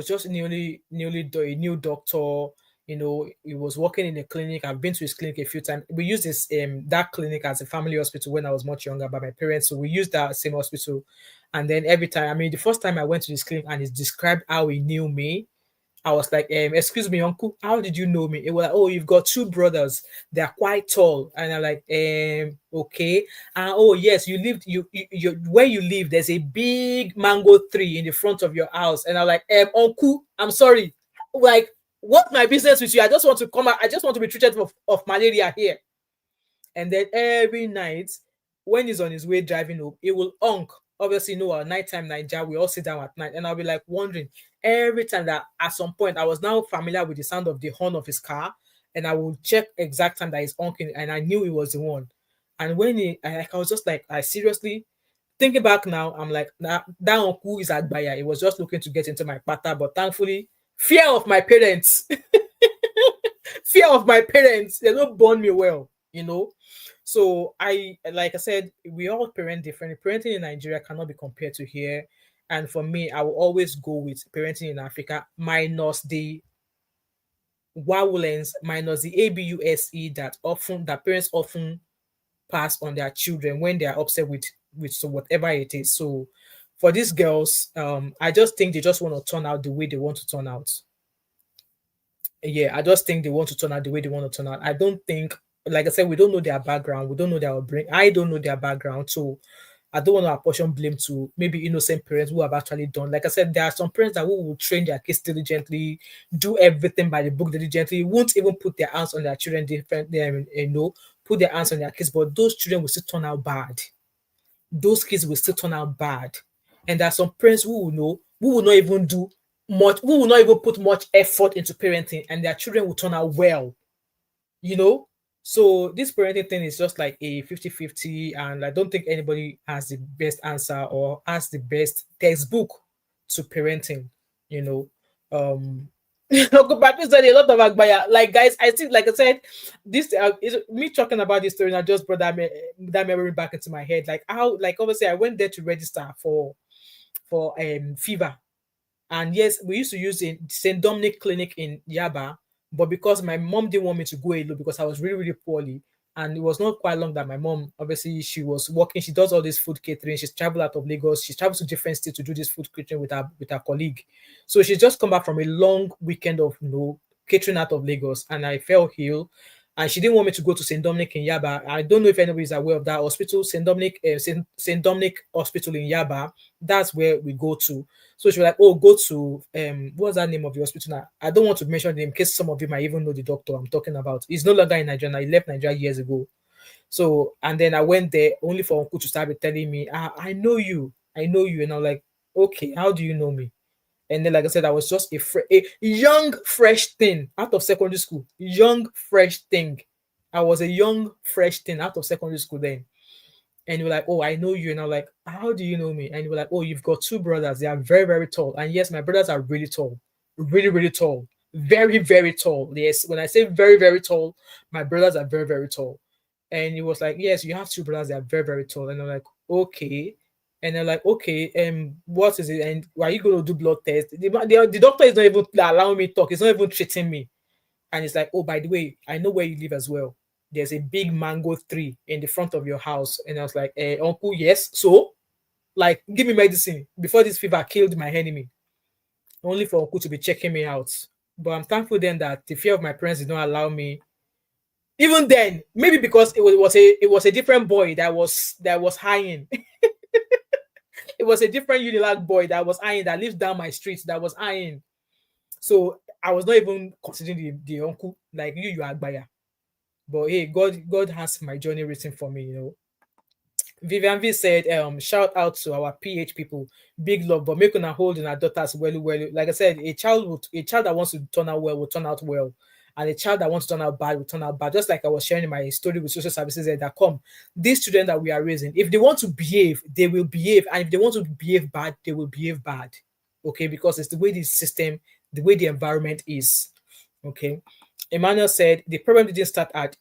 just a new doctor. He was working in a clinic. I've been to his clinic a few times. We used this that clinic as a family hospital when I was much younger by my parents. So we used that same hospital. And then every time, I mean, the first time I went to this clinic and he described how he knew me, I was like, excuse me, uncle, how did you know me? It was like, oh, you've got two brothers. They're quite tall. And I'm like, okay. Oh, yes, you where you live, there's a big mango tree in the front of your house. And I'm like, uncle, I'm sorry. Like, what my business with you? I just want to come out. I just want to be treated of malaria here. And then every night, when he's on his way driving up, he will honk. Obviously, our nighttime Nigeria, we all sit down at night. And I'll be like wondering every time that at some point I was now familiar with the sound of the horn of his car. And I will check exact time that he's honking. And I knew he was the one. And when I was just like, I seriously, thinking back now, I'm like, that uncle is Agbaya. He was just looking to get into my pata. But thankfully, fear of my parents. Fear of my parents. They don't born me well, So like I said, we all parent differently. Parenting in Nigeria cannot be compared to here. And for me, I will always go with parenting in Africa minus the violence, minus the abuse that parents often pass on their children when they are upset with so whatever it is. So for these girls, I just think they just want to turn out the way they want to turn out. Yeah, I just think they want to turn out the way they want to turn out. I don't think, like I said, we don't know their background. We don't know their brain. I don't know their background. So I don't want to apportion blame to maybe innocent parents who have actually done. Like I said, there are some parents that will train their kids diligently, do everything by the book diligently, won't even put their hands on their children put their hands on their kids, but those children will still turn out bad. Those kids will still turn out bad. And there are some parents who will not even do much, who will not even put much effort into parenting, and their children will turn out well. So this parenting thing is just like a 50-50, and I don't think anybody has the best answer or has the best textbook to parenting. But there's a lot of Agbaya. Like, guys, I think, like I said, this is me talking about this story, and I just brought that memory back into my head. Like how, like obviously, I went there to register for fever. And yes, we used to use the St. Dominic Clinic in Yaba, but because my mom didn't want me to go alone because I was really, really poorly, and it was not quite long that my mom, obviously, she was working. She does all this food catering. She's traveled out of Lagos. She travels to different states to do this food catering with her colleague. So she's just come back from a long weekend of catering out of Lagos, and I fell ill. And she didn't want me to go to St. Dominic in Yaba. I don't know if anybody is aware of that hospital, St. Dominic Hospital in Yaba. That's where we go to. So she was like, oh, go to, what's that name of the hospital now? I don't want to mention the name in case some of you might even know the doctor I'm talking about. He's no longer in Nigeria. He left Nigeria years ago. So, and then I went there only for Uncle to start telling me, I know you. And I'm like, okay, how do you know me? And then, like I said, I was just a young, fresh thing out of secondary school. Young, fresh thing. I was a young, fresh thing out of secondary school then. And you were like, oh, I know you. And I'm like, how do you know me? And you were like, oh, you've got two brothers. They are very, very tall. And yes, my brothers are really tall. Really, really tall. Very, very tall. Yes, when I say very, very tall, my brothers are very, very tall. And he was like, yes, you have two brothers. They are very, very tall. And I'm like, okay. And they're like, okay, what is it? And are you going to do blood test? The doctor is not even allowing me to talk. He's not even treating me. And it's like, oh, by the way, I know where you live as well. There's a big mango tree in the front of your house. And I was like, uncle, yes. So, like, give me medicine before this fever killed my enemy. Only for uncle to be checking me out. But I'm thankful then that the fear of my parents did not allow me. Even then, maybe because it was a different boy that was hiding. It was a different Unilag boy that was eyeing, that lives down my street, that was eyeing. So I was not even considering the uncle, like you are Agbaya. But hey, God has my journey written for me, Vivian V said, shout out to our PH people, big love, but make una hold in our daughters well. Like I said, a child that wants to turn out well will turn out well. And a child that wants to turn out bad will turn out bad. Just like I was sharing my story with social services that come. These children that we are raising, if they want to behave, they will behave. And if they want to behave bad, they will behave bad. Okay, because it's the way the system, the way the environment is. Okay. Emmanuel said the problem didn't start at